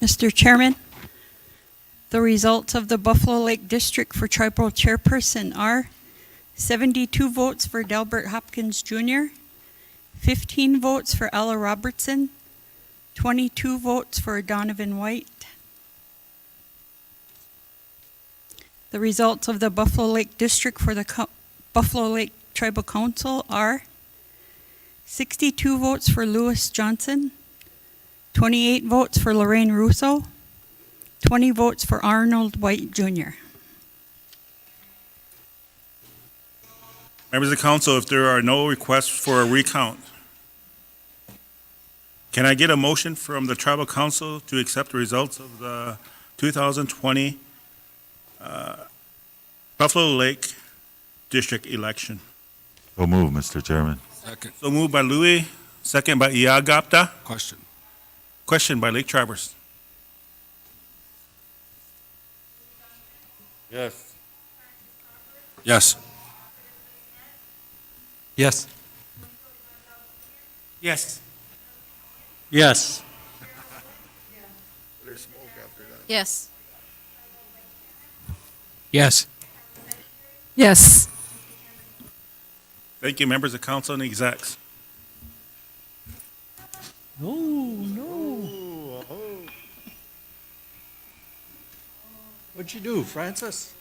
S4: Mr. Chairman, the results of the Buffalo Lake District for Tribal Chairperson are 72 votes for Delbert Hopkins Jr., 15 votes for Ella Robertson, 22 votes for Donovan White. The results of the Buffalo Lake District for the Buffalo Lake Tribal Council are 62 votes for Lewis Johnson, 28 votes for Lorraine Russo, 20 votes for Arnold White Jr.
S3: Members of the council, if there are no requests for a recount, can I get a motion from the tribal council to accept the results of the 2020 Buffalo Lake District election?
S5: So move, Mr. Chairman.
S7: Second.
S3: So moved by Louis, second by Iagapta.
S7: Question.
S3: Question by Lake Travers.
S5: Yes. Yes.
S7: Yes. Yes. Yes.
S8: Yes.
S7: Yes.
S8: Yes.
S3: Thank you, members of council and execs.
S7: No, no. What'd you do, Francis?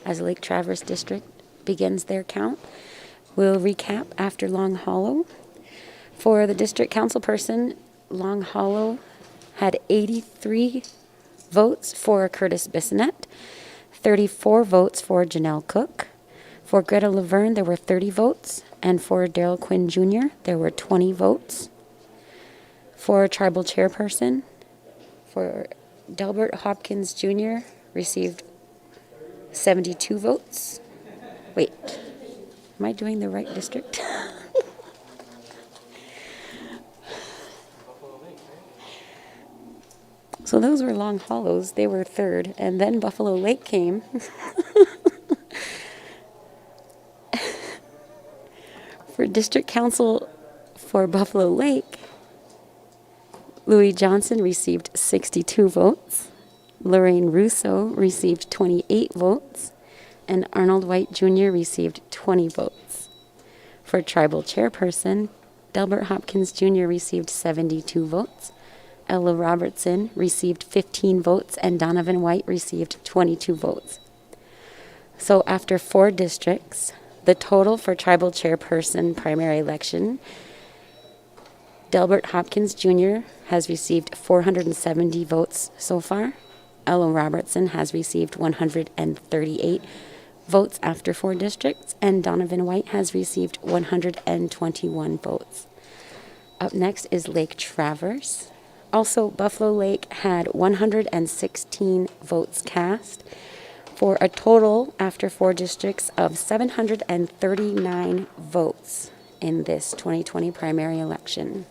S1: as Lake Traverse District begins their count. We'll recap after Long Hollow. For the district council person, Long Hollow had 83 votes for Curtis Bissonette, 34 votes for Janelle Cook. For Greta Laverne, there were 30 votes, and for Daryl Quinn Jr., there were 20 votes. For tribal chairperson, for Delbert Hopkins Jr., received 72 votes. Wait, am I doing the right district? So those were Long Hollows. They were third. And then Buffalo Lake came. For district council for Buffalo Lake, Louis Johnson received 62 votes. Lorraine Russo received 28 votes. And Arnold White Jr. received 20 votes. For tribal chairperson, Delbert Hopkins Jr. received 72 votes. Ella Robertson received 15 votes, and Donovan White received 22 votes. So after 4 districts, the total for tribal chairperson primary election, Delbert Hopkins Jr. has received 470 votes so far. Ella Robertson has received 138 votes after 4 districts, and Donovan White has received 121 votes. Up next is Lake Traverse. Also, Buffalo Lake had 116 votes cast for a total after 4 districts of 739 votes in this 2020 primary election.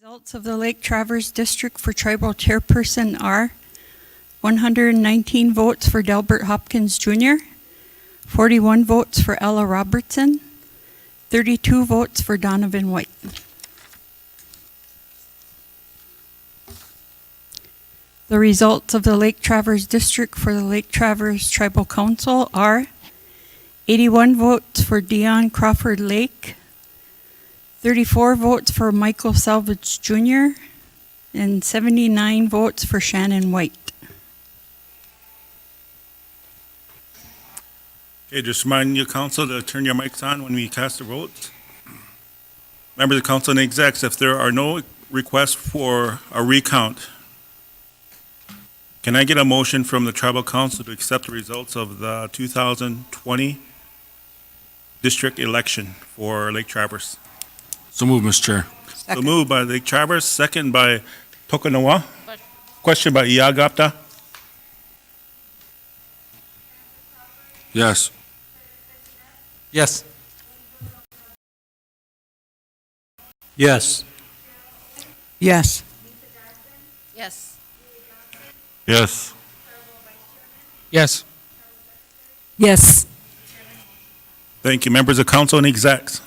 S4: Results of the Lake Traverse District for Tribal Chairperson are 119 votes for Delbert Hopkins Jr., 41 votes for Ella Robertson, 32 votes for Donovan White. The results of the Lake Traverse District for the Lake Traverse Tribal Council are 81 votes for Dion Crawford Lake, 34 votes for Michael Salvage Jr., and 79 votes for Shannon White.
S3: Okay, just remind you, council, to turn your mics on when we cast the vote. Members of council and execs, if there are no requests for a recount, can I get a motion from the tribal council to accept the results of the 2020 district election for Lake Traverse?
S5: So move, Mr. Chair.
S3: So moved by Lake Traverse, second by Tokanawa. Question by Iagapta.
S5: Yes.
S7: Yes. Yes.
S8: Yes. Yes.
S5: Yes.
S7: Yes.
S8: Yes.
S3: Thank you, members of council and execs.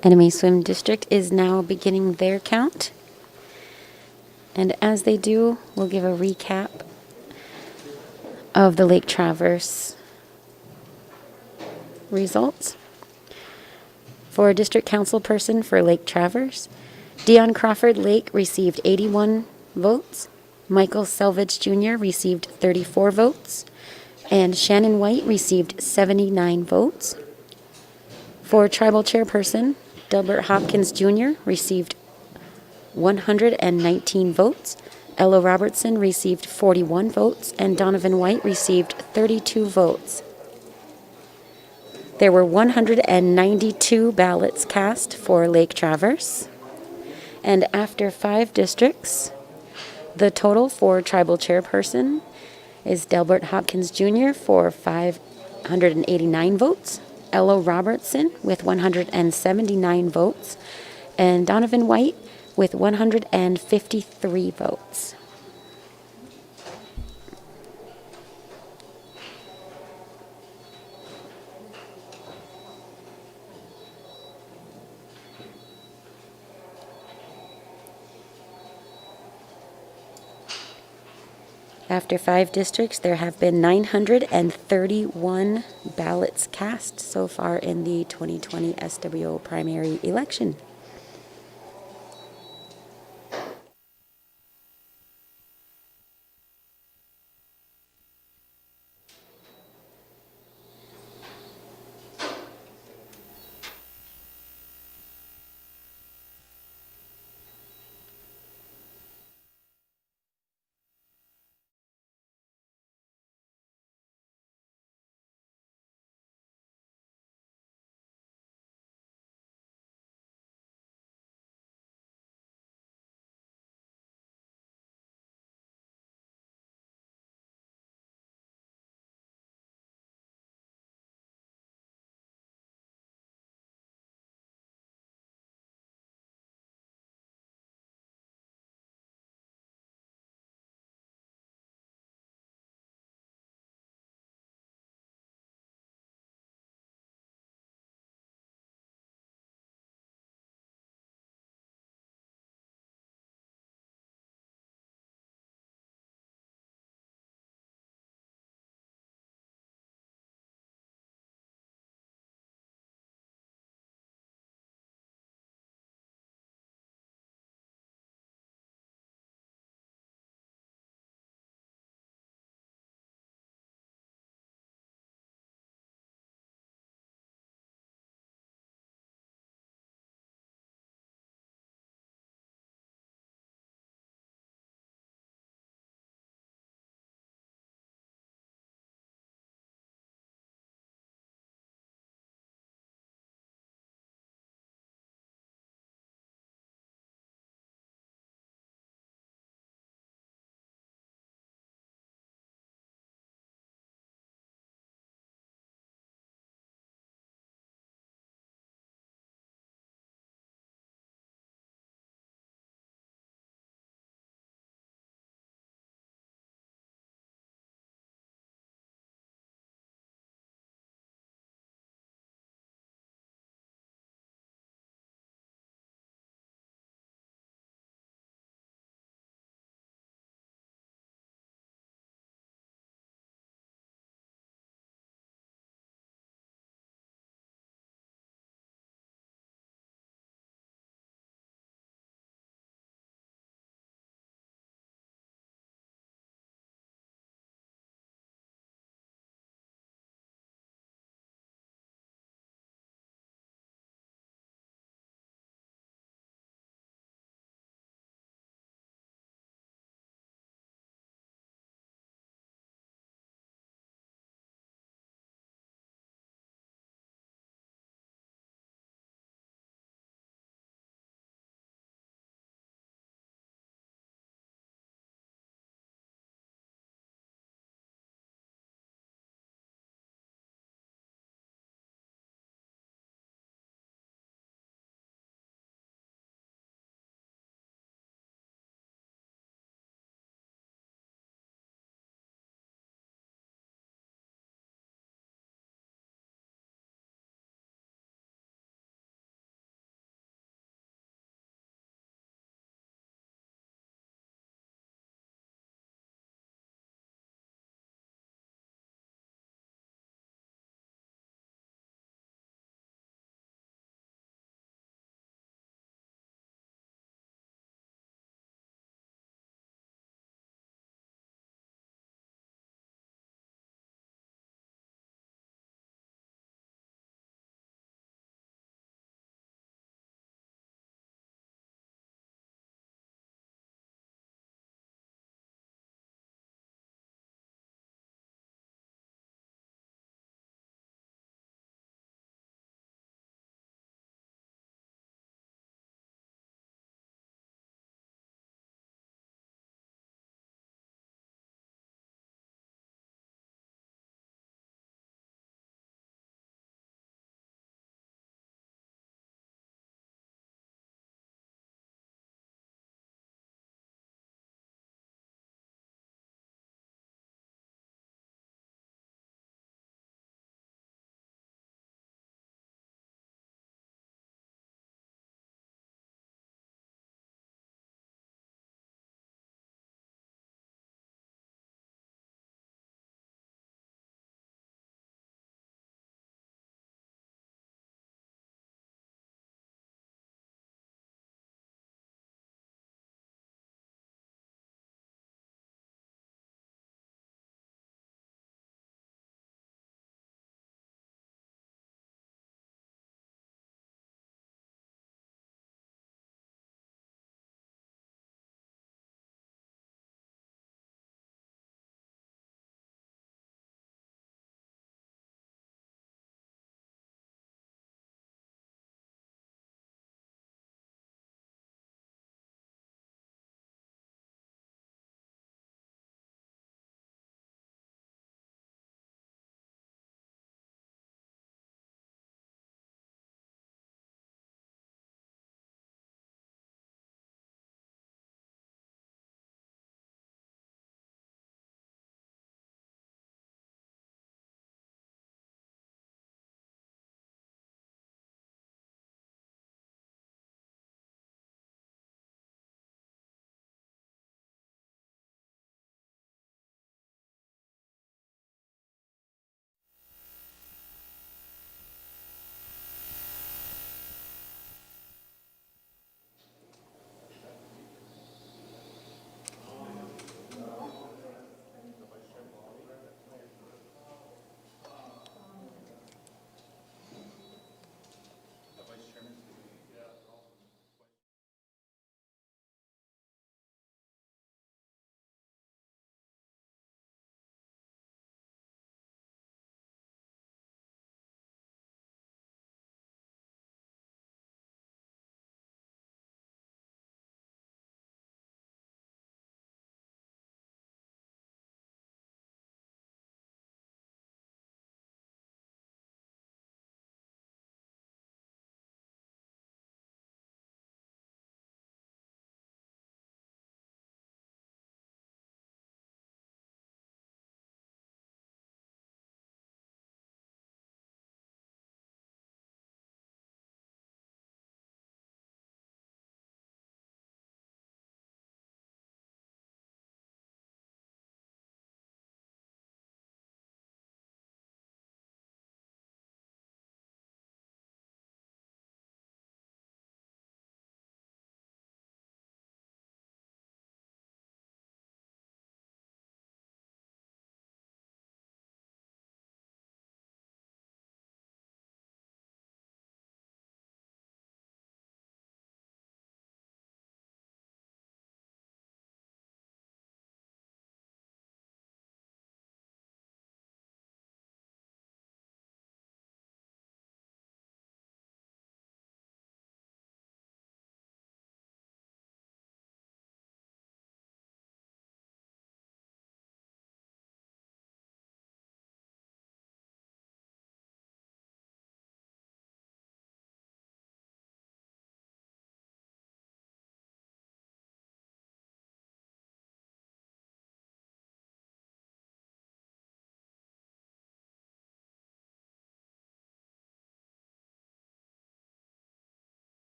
S1: Enemy Swim District is now beginning their count. And as they do, we'll give a recap of the Lake Traverse results. For a district council person for Lake Traverse, Dion Crawford Lake received 81 votes, Michael Selvage Jr. received 34 votes, and Shannon White received 79 votes. For tribal chairperson, Delbert Hopkins Jr. received 119 votes, Ella Robertson received 41 votes, and Donovan White received 32 votes. There were 192 ballots cast for Lake Traverse. And after 5 districts, the total for tribal chairperson is Delbert Hopkins Jr. for 589 votes, Ella Robertson with 179 votes, and Donovan White with 153 votes. After 5 districts, there have been 931 ballots cast so far in the 2020 SWO primary election.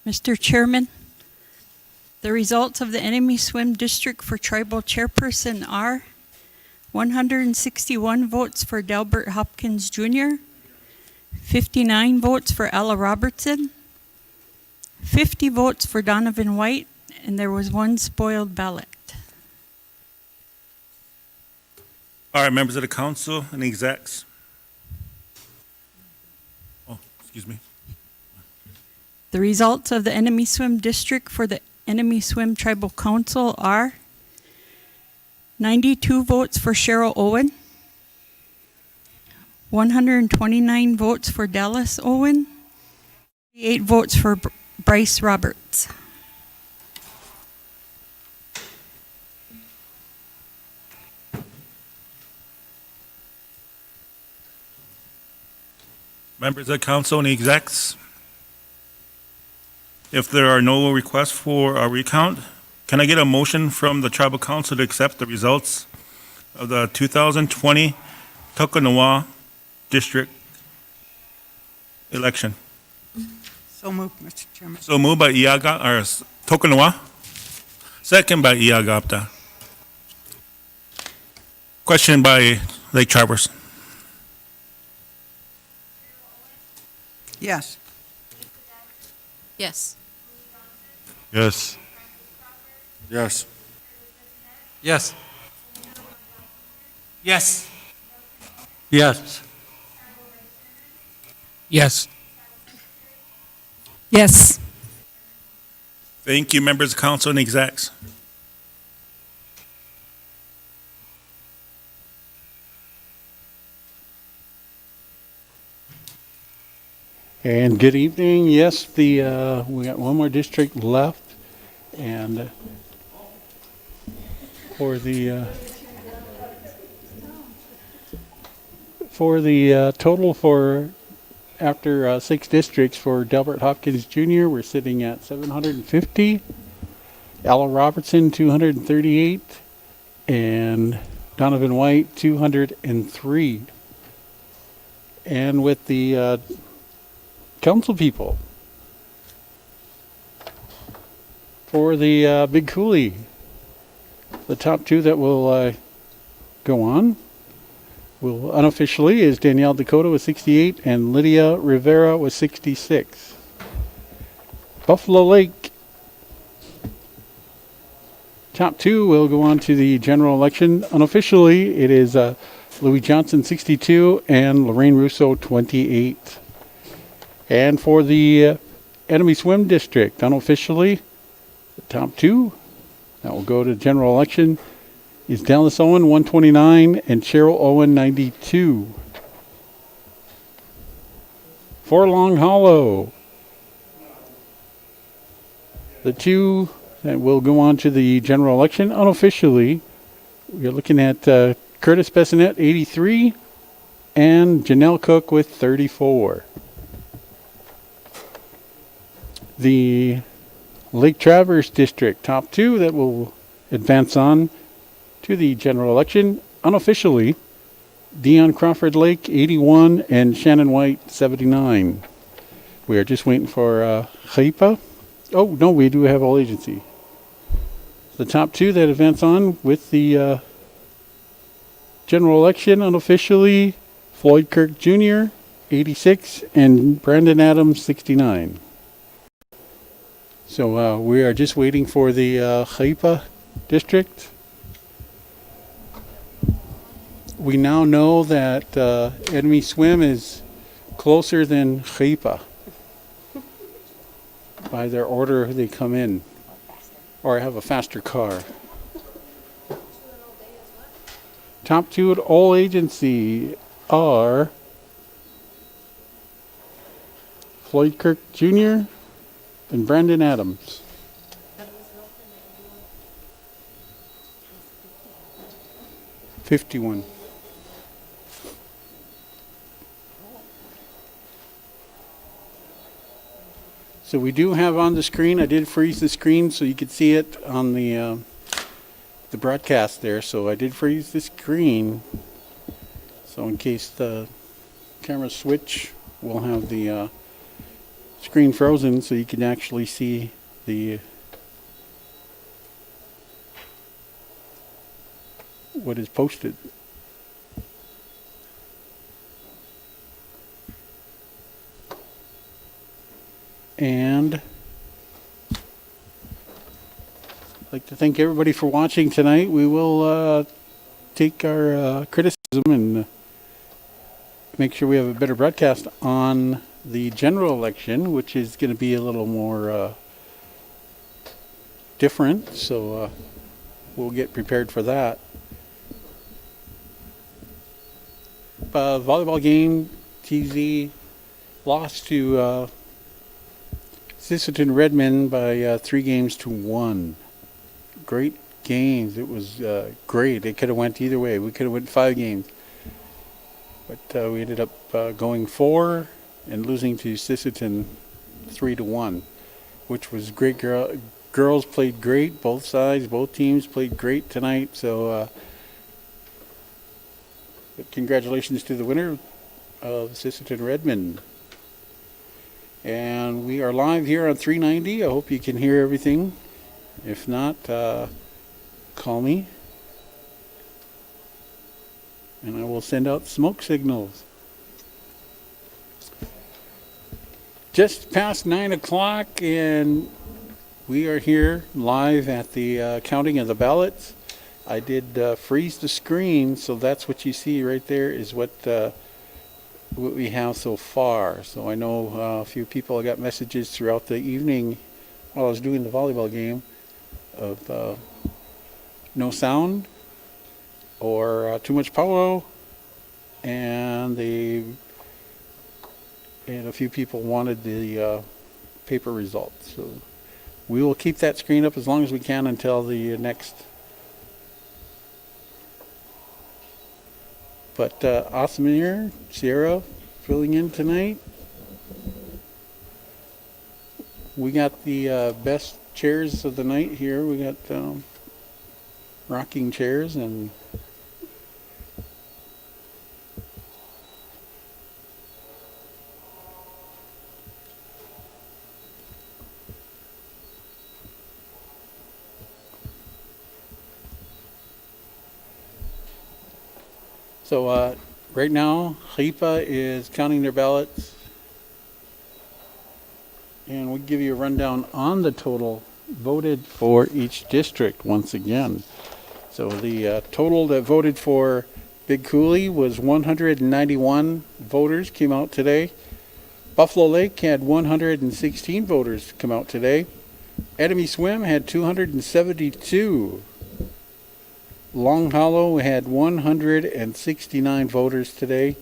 S4: Mr. Chairman, the results of the Enemy Swim District for Tribal Chairperson are 161 votes for Delbert Hopkins Jr., 59 votes for Ella Robertson, 50 votes for Donovan White, and there was one spoiled ballot.
S3: All right, members of the council and execs. Oh, excuse me.
S4: The results of the Enemy Swim District for the Enemy Swim Tribal Council are 92 votes for Cheryl Owen, 129 votes for Dallas Owen, 8 votes for Bryce Roberts.
S3: Members of the council and execs. If there are no requests for a recount, can I get a motion from the tribal council to accept the results of the 2020 Tokenawa District election?
S8: So moved, Mr. Chairman.
S3: So moved by Tokenawa, second by Iagapta. Question by Lake Travers.
S8: Yes.
S9: Yes.
S5: Yes. Yes.
S7: Yes. Yes. Yes. Yes.
S8: Yes.
S3: Thank you, members of council and execs.
S10: And good evening. Yes, we got one more district left, and for the total for after 6 districts for Delbert Hopkins Jr., we're sitting at 750. Ella Robertson 238, and Donovan White 203. And with the council people for the Big Coulee, the top 2 that will go on will unofficially is Danielle Dakota with 68 and Lydia Rivera with 66. Buffalo Lake top 2 will go on to the general election. Unofficially it is Louis Johnson 62 and Lorraine Russo 28. And for the Enemy Swim District, unofficially, the top 2 that will go to general election is Dallas Owen 129 and Cheryl Owen 92. For Long Hollow, the 2 that will go on to the general election, unofficially, we're looking at Curtis Bessonette 83 and Janelle Cook with 34. The Lake Traverse District, top 2 that will advance on to the general election. Unofficially, Dion Crawford Lake, 81, and Shannon White, 79. We are just waiting for Haipa. Oh, no, we do have all agency. The top 2 that advance on with the general election, unofficially, Floyd Kirk Jr., 86, and Brandon Adams, 69. So we are just waiting for the Haipa district. We now know that Enemy Swim is closer than Haipa. By their order they come in, or have a faster car. Top 2 at all agency are Floyd Kirk Jr. and Brandon Adams. $51. So we do have on the screen, I did freeze the screen so you could see it on the broadcast there. So I did freeze the screen. So in case the camera switch, we'll have the screen frozen so you can actually see the what is posted. And I'd like to thank everybody for watching tonight. We will take our criticism and make sure we have a better broadcast on the general election, which is going to be a little more different. So we'll get prepared for that. Volleyball game, TZ lost to Sisseton Redmond by 3-1. Great games. It was great. It could have went either way. We could have went 5 games. But we ended up going 4 and losing to Sisseton 3-1, which was great. Girls played great. Both sides, both teams played great tonight. So congratulations to the winner of Sisseton Redmond. And we are live here on 390. I hope you can hear everything. If not, call me. And I will send out smoke signals. Just past 9 o'clock, and we are here live at the counting of the ballots. I did freeze the screen, so that's what you see right there is what we have so far. So I know a few people got messages throughout the evening while I was doing the volleyball game of no sound or too much power, and a few people wanted the paper results. So we will keep that screen up as long as we can until the next. But awesome here, Sierra filling in tonight. We got the best chairs of the night here. We got rocking chairs and so right now Haipa is counting their ballots, and we'll give you a rundown on the total voted for each district once again. So the total that voted for Big Coulee was 191 voters came out today. Buffalo Lake had 116 voters come out today. Enemy Swim had 272. Long Hollow had 169 voters today.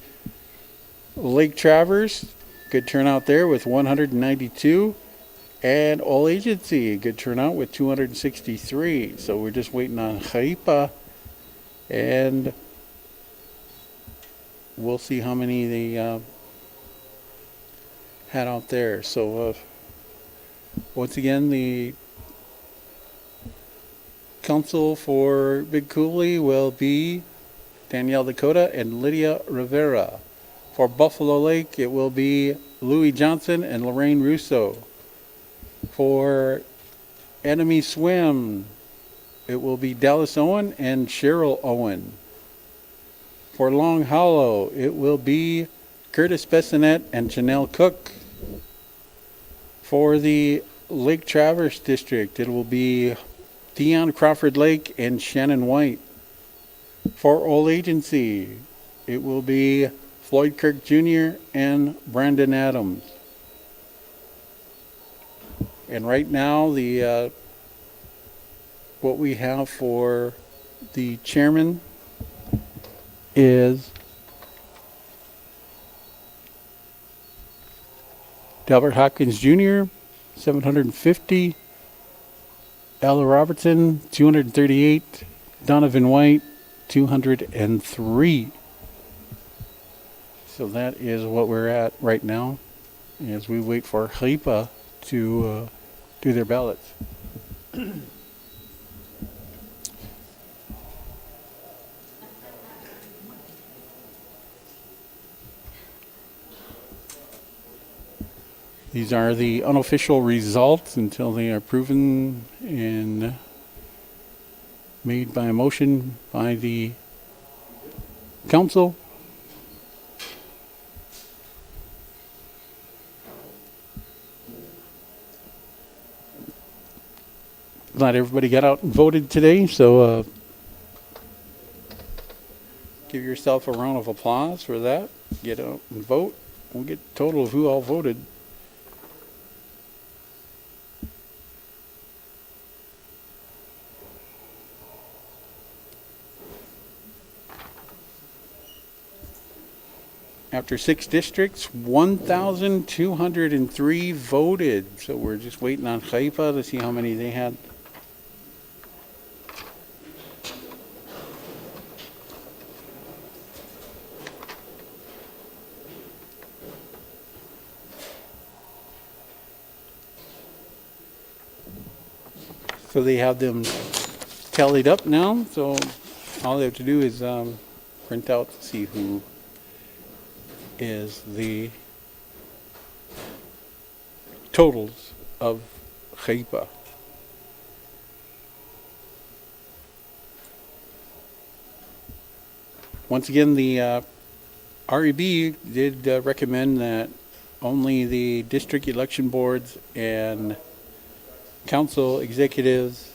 S10: Lake Traverse, good turnout there with 192. And All Agency, good turnout with 263. So we're just waiting on Haipa, and we'll see how many they had out there. So once again, the council for Big Coulee will be Danielle Dakota and Lydia Rivera. For Buffalo Lake, it will be Louis Johnson and Lorraine Russo. For Enemy Swim, it will be Dallas Owen and Cheryl Owen. For Long Hollow, it will be Curtis Bessonette and Janelle Cook. For the Lake Traverse District, it will be Dion Crawford Lake and Shannon White. For All Agency, it will be Floyd Kirk Jr. and Brandon Adams. And right now, the what we have for the chairman is Delbert Hopkins Jr., 750. Ella Robertson, 238. Donovan White, 203. So that is what we're at right now as we wait for Haipa to do their ballots. These are the unofficial results until they are proven and made by a motion by the council. Glad everybody got out and voted today, so give yourself a round of applause for that. Get out and vote. We'll get a total of who all voted. After 6 districts, 1,203 voted. So we're just waiting on Haipa to see how many they had. So they have them tallied up now. So all they have to do is print out to see who is the totals of Haipa. Once again, the REB did recommend that only the district election boards and council executives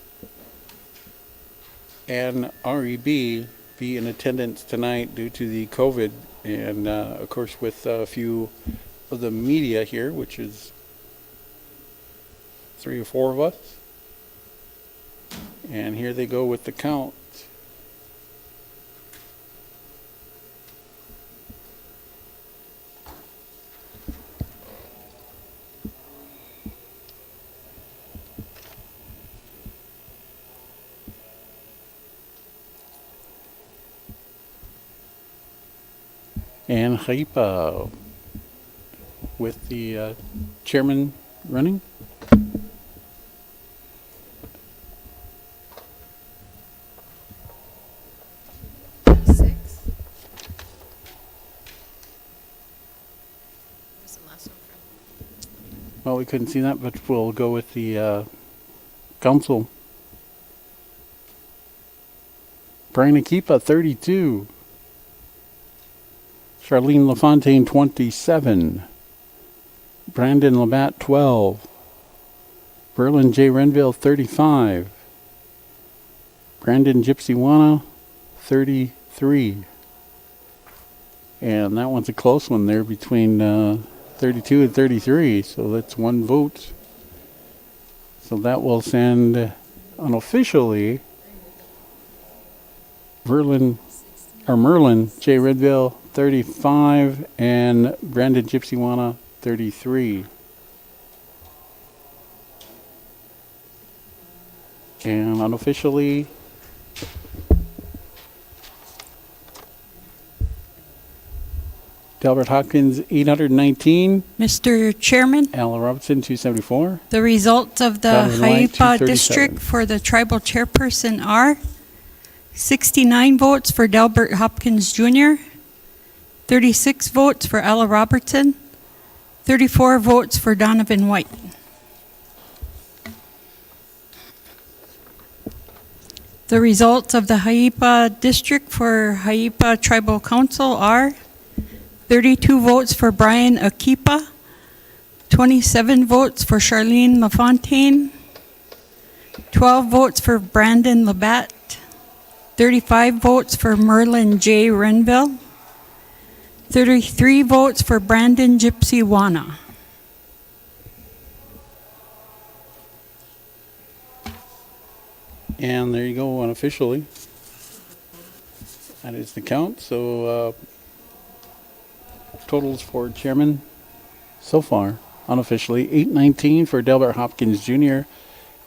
S10: and REB be in attendance tonight due to the COVID. And of course, with a few of the media here, which is 3 or 4 of us. And here they go with the count. And Haipa with the chairman running. Well, we couldn't see that, but we'll go with the council. Brian Haipa, 32. Charlene LaFontaine, 27. Brandon Labatt, 12. Verlin J. Renville, 35. Brandon Gypsywana, 33. And that one's a close one there between 32 and 33. So that's 1 vote. So that will send unofficially Merlin J. Redville, 35, and Brandon Gypsywana, 33. And unofficially, Delbert Hopkins, 819.
S4: Mr. Chairman,
S10: Alan Robertson, 274.
S4: the results of the
S10: Donovan White,
S4: Haipa
S10: 237.
S4: district for the tribal chairperson are 69 votes for Delbert Hopkins Jr., 36 votes for Ella Robertson, 34 votes for Donovan White. The results of the Haipa district for Haipa Tribal Council are 32 votes for Brian Haipa, 27 votes for Charlene LaFontaine, 12 votes for Brandon Labatt, 35 votes for Merlin J. Renville, 33 votes for Brandon Gypsywana.
S10: And there you go, unofficially. That is the count. So totals for chairman so far, unofficially, 819 for Delbert Hopkins Jr.,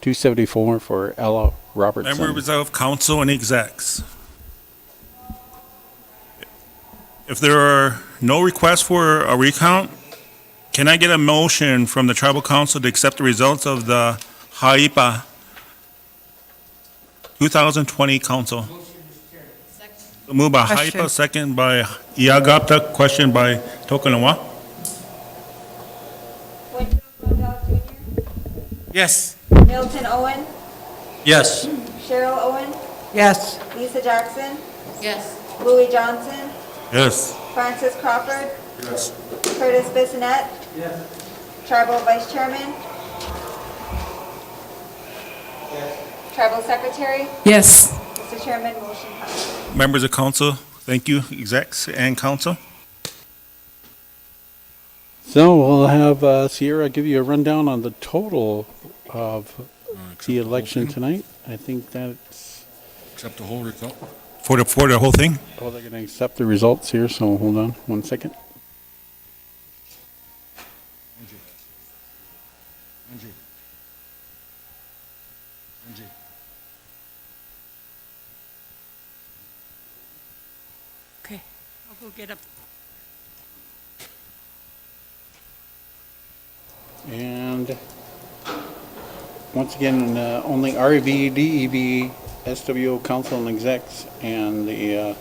S10: 274 for Ella Robertson.
S3: Members of council and execs. If there are no requests for a recount, can I get a motion from the tribal council to accept the results of the Haipa 2020 council? Moved by
S8: Question.
S3: Haipa, second by Iagapta, question by Tokanawa.
S6: Yes.
S9: Milton Owen,
S7: Yes.
S9: Cheryl Owen,
S8: Yes.
S9: Lisa Jackson,
S6: Yes.
S9: Louis Johnson,
S5: Yes.
S9: Francis Crawford,
S5: Yes.
S9: Curtis Bissonette, Tribal Vice Chairman, Tribal Secretary.
S8: Yes.
S9: Mr. Chairman, motion passes.
S3: Members of council, thank you, execs and council.
S10: So we'll have Sierra give you a rundown on the total of the election tonight. I think that's,
S5: Accept the whole result.
S3: For the whole thing?
S10: oh, they're going to accept the results here, so hold on 1 second.
S5: Angie. Angie.
S4: Okay, I'll go get a.
S10: And once again, only REB, DEB, SWO council and execs, and the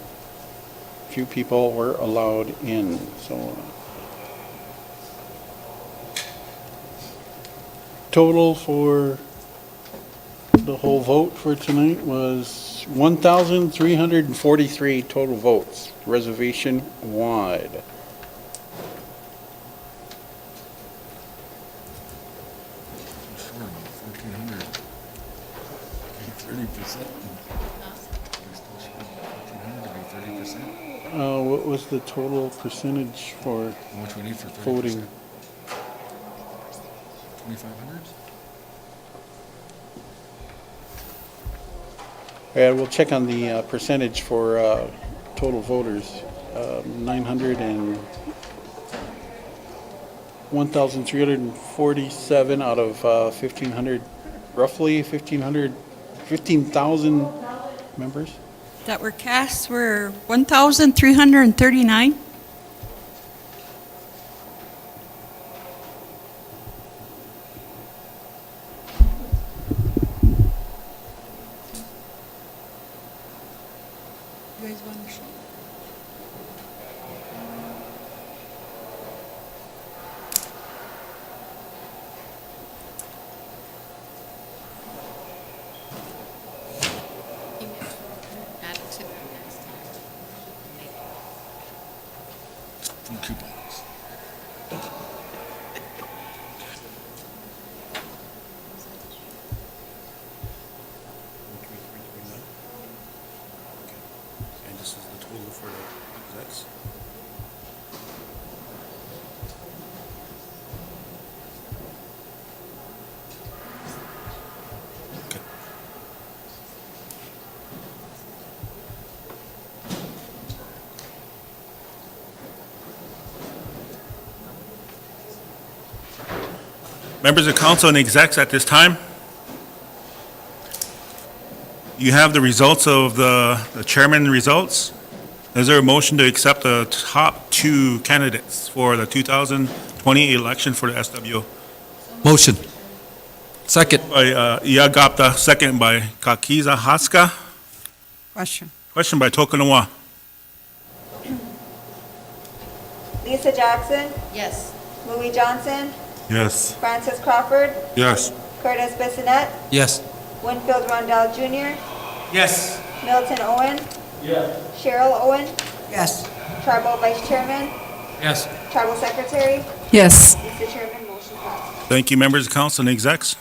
S10: few people were allowed in. So total for the whole vote for tonight was 1,343 total votes, reservation wide.
S5: Short of 1,400. 30%. We're still short of 1,400 to be 30%.
S10: What was the total percentage for
S5: How much we need for 30%?
S10: voting?
S5: 2,500?
S10: Yeah, we'll check on the percentage for total voters. 900 and 1,347 out of 1,500, roughly 15,000 members.
S4: That were cast were 1,339. You guys want to show?
S6: Add it to the next time.
S5: From coupons.
S3: And this is the total for the execs. Members of council and execs at this time, you have the results of the chairman results. Is there a motion to accept the top two candidates for the 2020 election for the SWO?
S7: Motion. Second.
S3: By Iagapta, second by Kakiza Haska.
S8: Question.
S3: Question by Tokanawa.
S9: Lisa Jackson,
S6: Yes.
S9: Louis Johnson,
S5: Yes.
S9: Francis Crawford,
S5: Yes.
S9: Curtis Bissonette,
S7: Yes.
S9: Winfield Rondell Jr.,
S3: Yes.
S9: Milton Owen, Cheryl Owen,
S8: Yes.
S9: Tribal Vice Chairman,
S7: Yes.
S9: Tribal Secretary.
S8: Yes.
S9: Mr. Chairman, motion passes.
S3: Thank you, members of council and execs.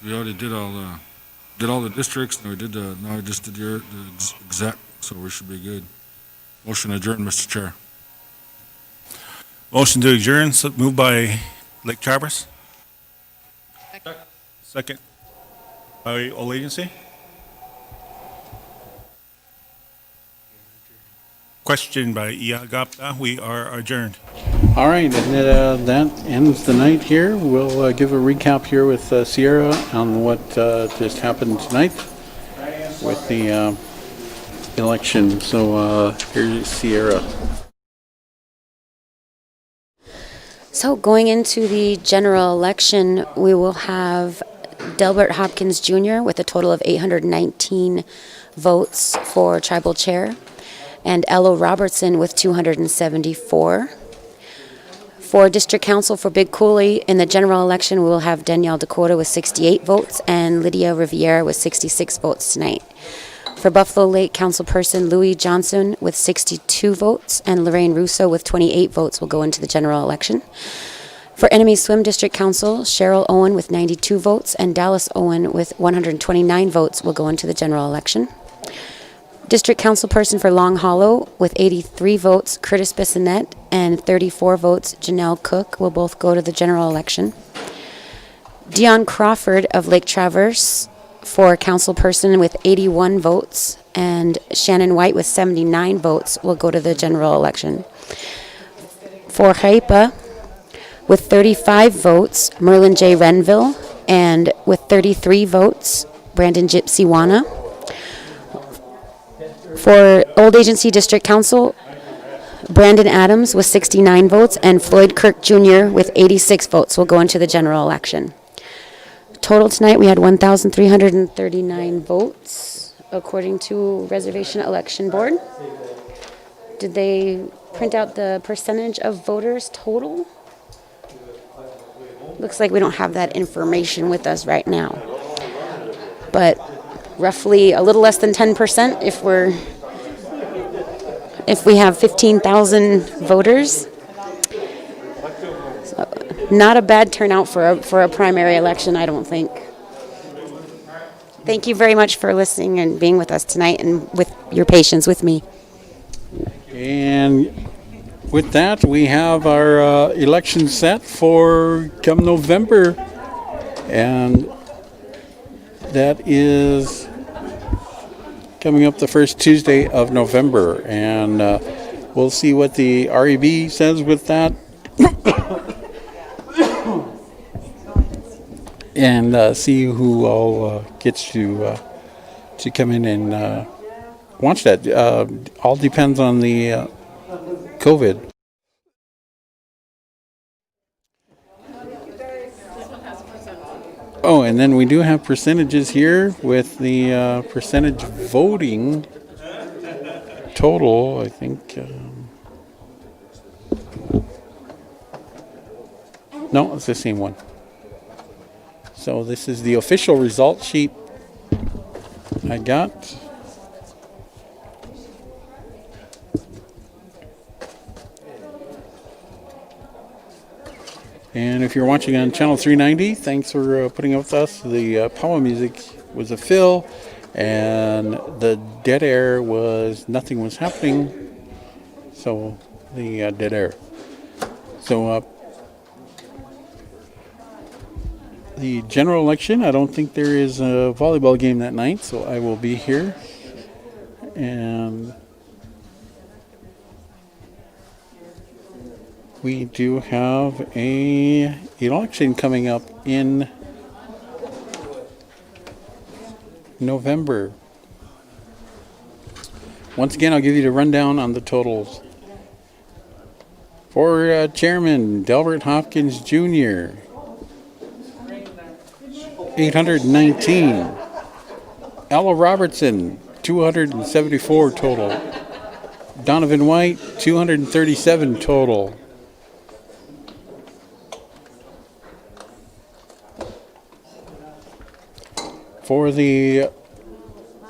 S5: We already did all the districts, and we did now we just did the exec, so we should be good. Motion adjourned, Mr. Chair.
S3: Motion to adjourn, so moved by Lake Traverse. Second by all agency. Question by Iagapta. We are adjourned.
S10: All right, and that ends the night here. We'll give a recap here with Sierra on what just happened tonight with the election. So here's Sierra.
S1: So going into the general election, we will have Delbert Hopkins Jr. with a total of 819 votes for tribal chair. and Elo Robertson with 274. For District Council for Big Coulee, in the general election, we will have Danielle Dakota with 68 votes and Lydia Riviera with 66 votes tonight. For Buffalo Lake Councilperson, Louis Johnson with 62 votes and Lorraine Russo with 28 votes will go into the general election. For Enemy Swim District Council, Cheryl Owen with 92 votes and Dallas Owen with 129 votes will go into the general election. District Councilperson for Long Hollow with 83 votes, Curtis Bissonette, and 34 votes, Janelle Cook, will both go to the general election. Dion Crawford of Lake Traverse for Councilperson with 81 votes, and Shannon White with 79 votes will go to the general election. For Haipa, with 35 votes, Merlin J. Renville, and with 33 votes, Brandon Gypsy Wana. For Old Agency District Council, Brandon Adams with 69 votes and Floyd Kirk Jr. with 86 votes will go into the general election. Total tonight, we had 1,339 votes, according to Reservation Election Board. Did they print out the percentage of voters total? Looks like we don't have that information with us right now. But roughly a little less than 10% if we have 15,000 voters. So not a bad turnout for a primary election, I don't think. Thank you very much for listening and being with us tonight and with your patience with me.
S10: And with that, we have our election set for come November, and that is coming up the first Tuesday of November, and we'll see what the REB says with that, and see who all gets to come in and watch that. All depends on the COVID. Oh, and then we do have percentages here with the percentage voting total, I think. No, it's the same one. So this is the official result sheet I got. And if you're watching on Channel 390, thanks for putting up with us. The power music was a fill, and the dead air was nothing was happening. So the dead air. So the general election, I don't think there is a volleyball game that night, so I will be here. And we do have a election coming up in November. Once again, I'll give you the rundown on the totals. For Chairman, Delbert Hopkins Jr., 819. Ella Robertson, 274 total. Donovan White, 237 total. For the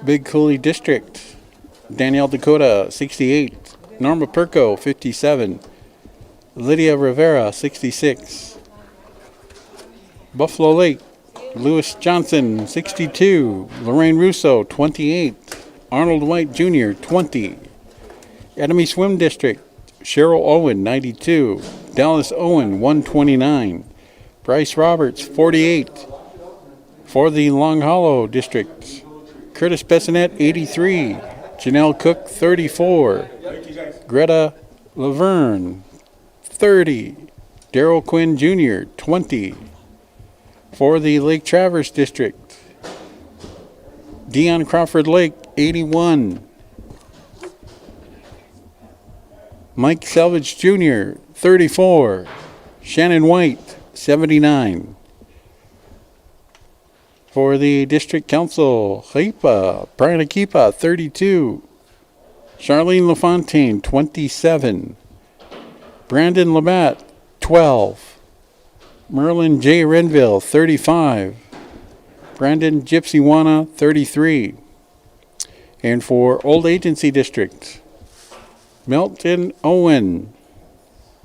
S10: Big Coulee District, Danielle Dakota, 68. Norma Perko, 57. Lydia Rivera, 66. Buffalo Lake, Louis Johnson, 62. Lorraine Russo, 28. Arnold White Jr., 20. Enemy Swim District, Cheryl Owen, 92. Dallas Owen, 129. Bryce Roberts, 48. For the Long Hollow District, Curtis Bissonette, 83. Janelle Cook, 34. Greta Laverne, 30. Daryl Quinn Jr., 20. For the Lake Traverse District, Dion Crawford Lake, 81. Mike Selvage Jr., 34. Shannon White, 79. For the District Council, Haipa, Brian Akipa, 32. Charlene LaFontaine, 27. Brandon Labatt, 12. Merlin J. Renville, 35. Brandon Gypsywana, 33. And for Old Agency District, Milton Owen,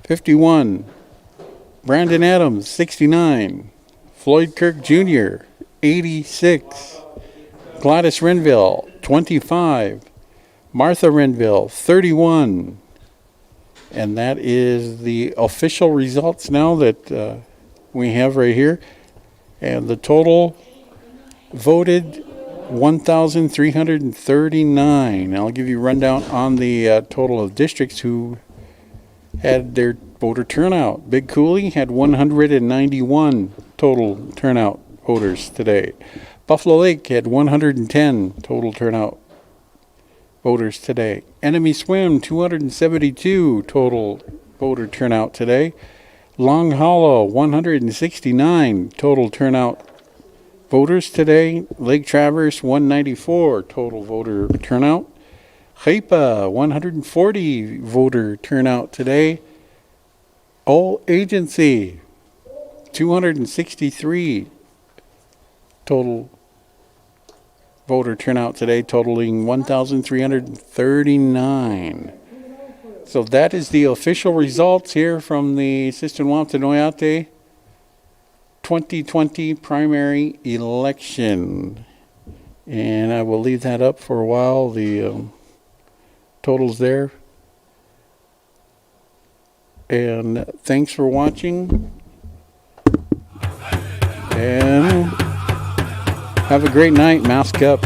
S10: 51. Brandon Adams, 69. Floyd Kirk Jr., 86. Gladys Renville, 25. Martha Renville, 31. And that is the official results now that we have right here. And the total voted 1,339. I'll give you a rundown on the total of districts who had their voter turnout. Big Coulee had 191 total turnout voters today. Buffalo Lake had 110 total turnout voters today. Enemy Swim, 272 total voter turnout today. Long Hollow, 169 total turnout voters today. Lake Traverse, 194 total voter turnout. Haipa, 140 voter turnout today. All Agency, 263 total voter turnout today, totaling 1,339. So that is the official results here from the Sistenwamtanoyate 2020 primary election. And I will leave that up for a while, the totals there. And thanks for watching. And have a great night. Mask up.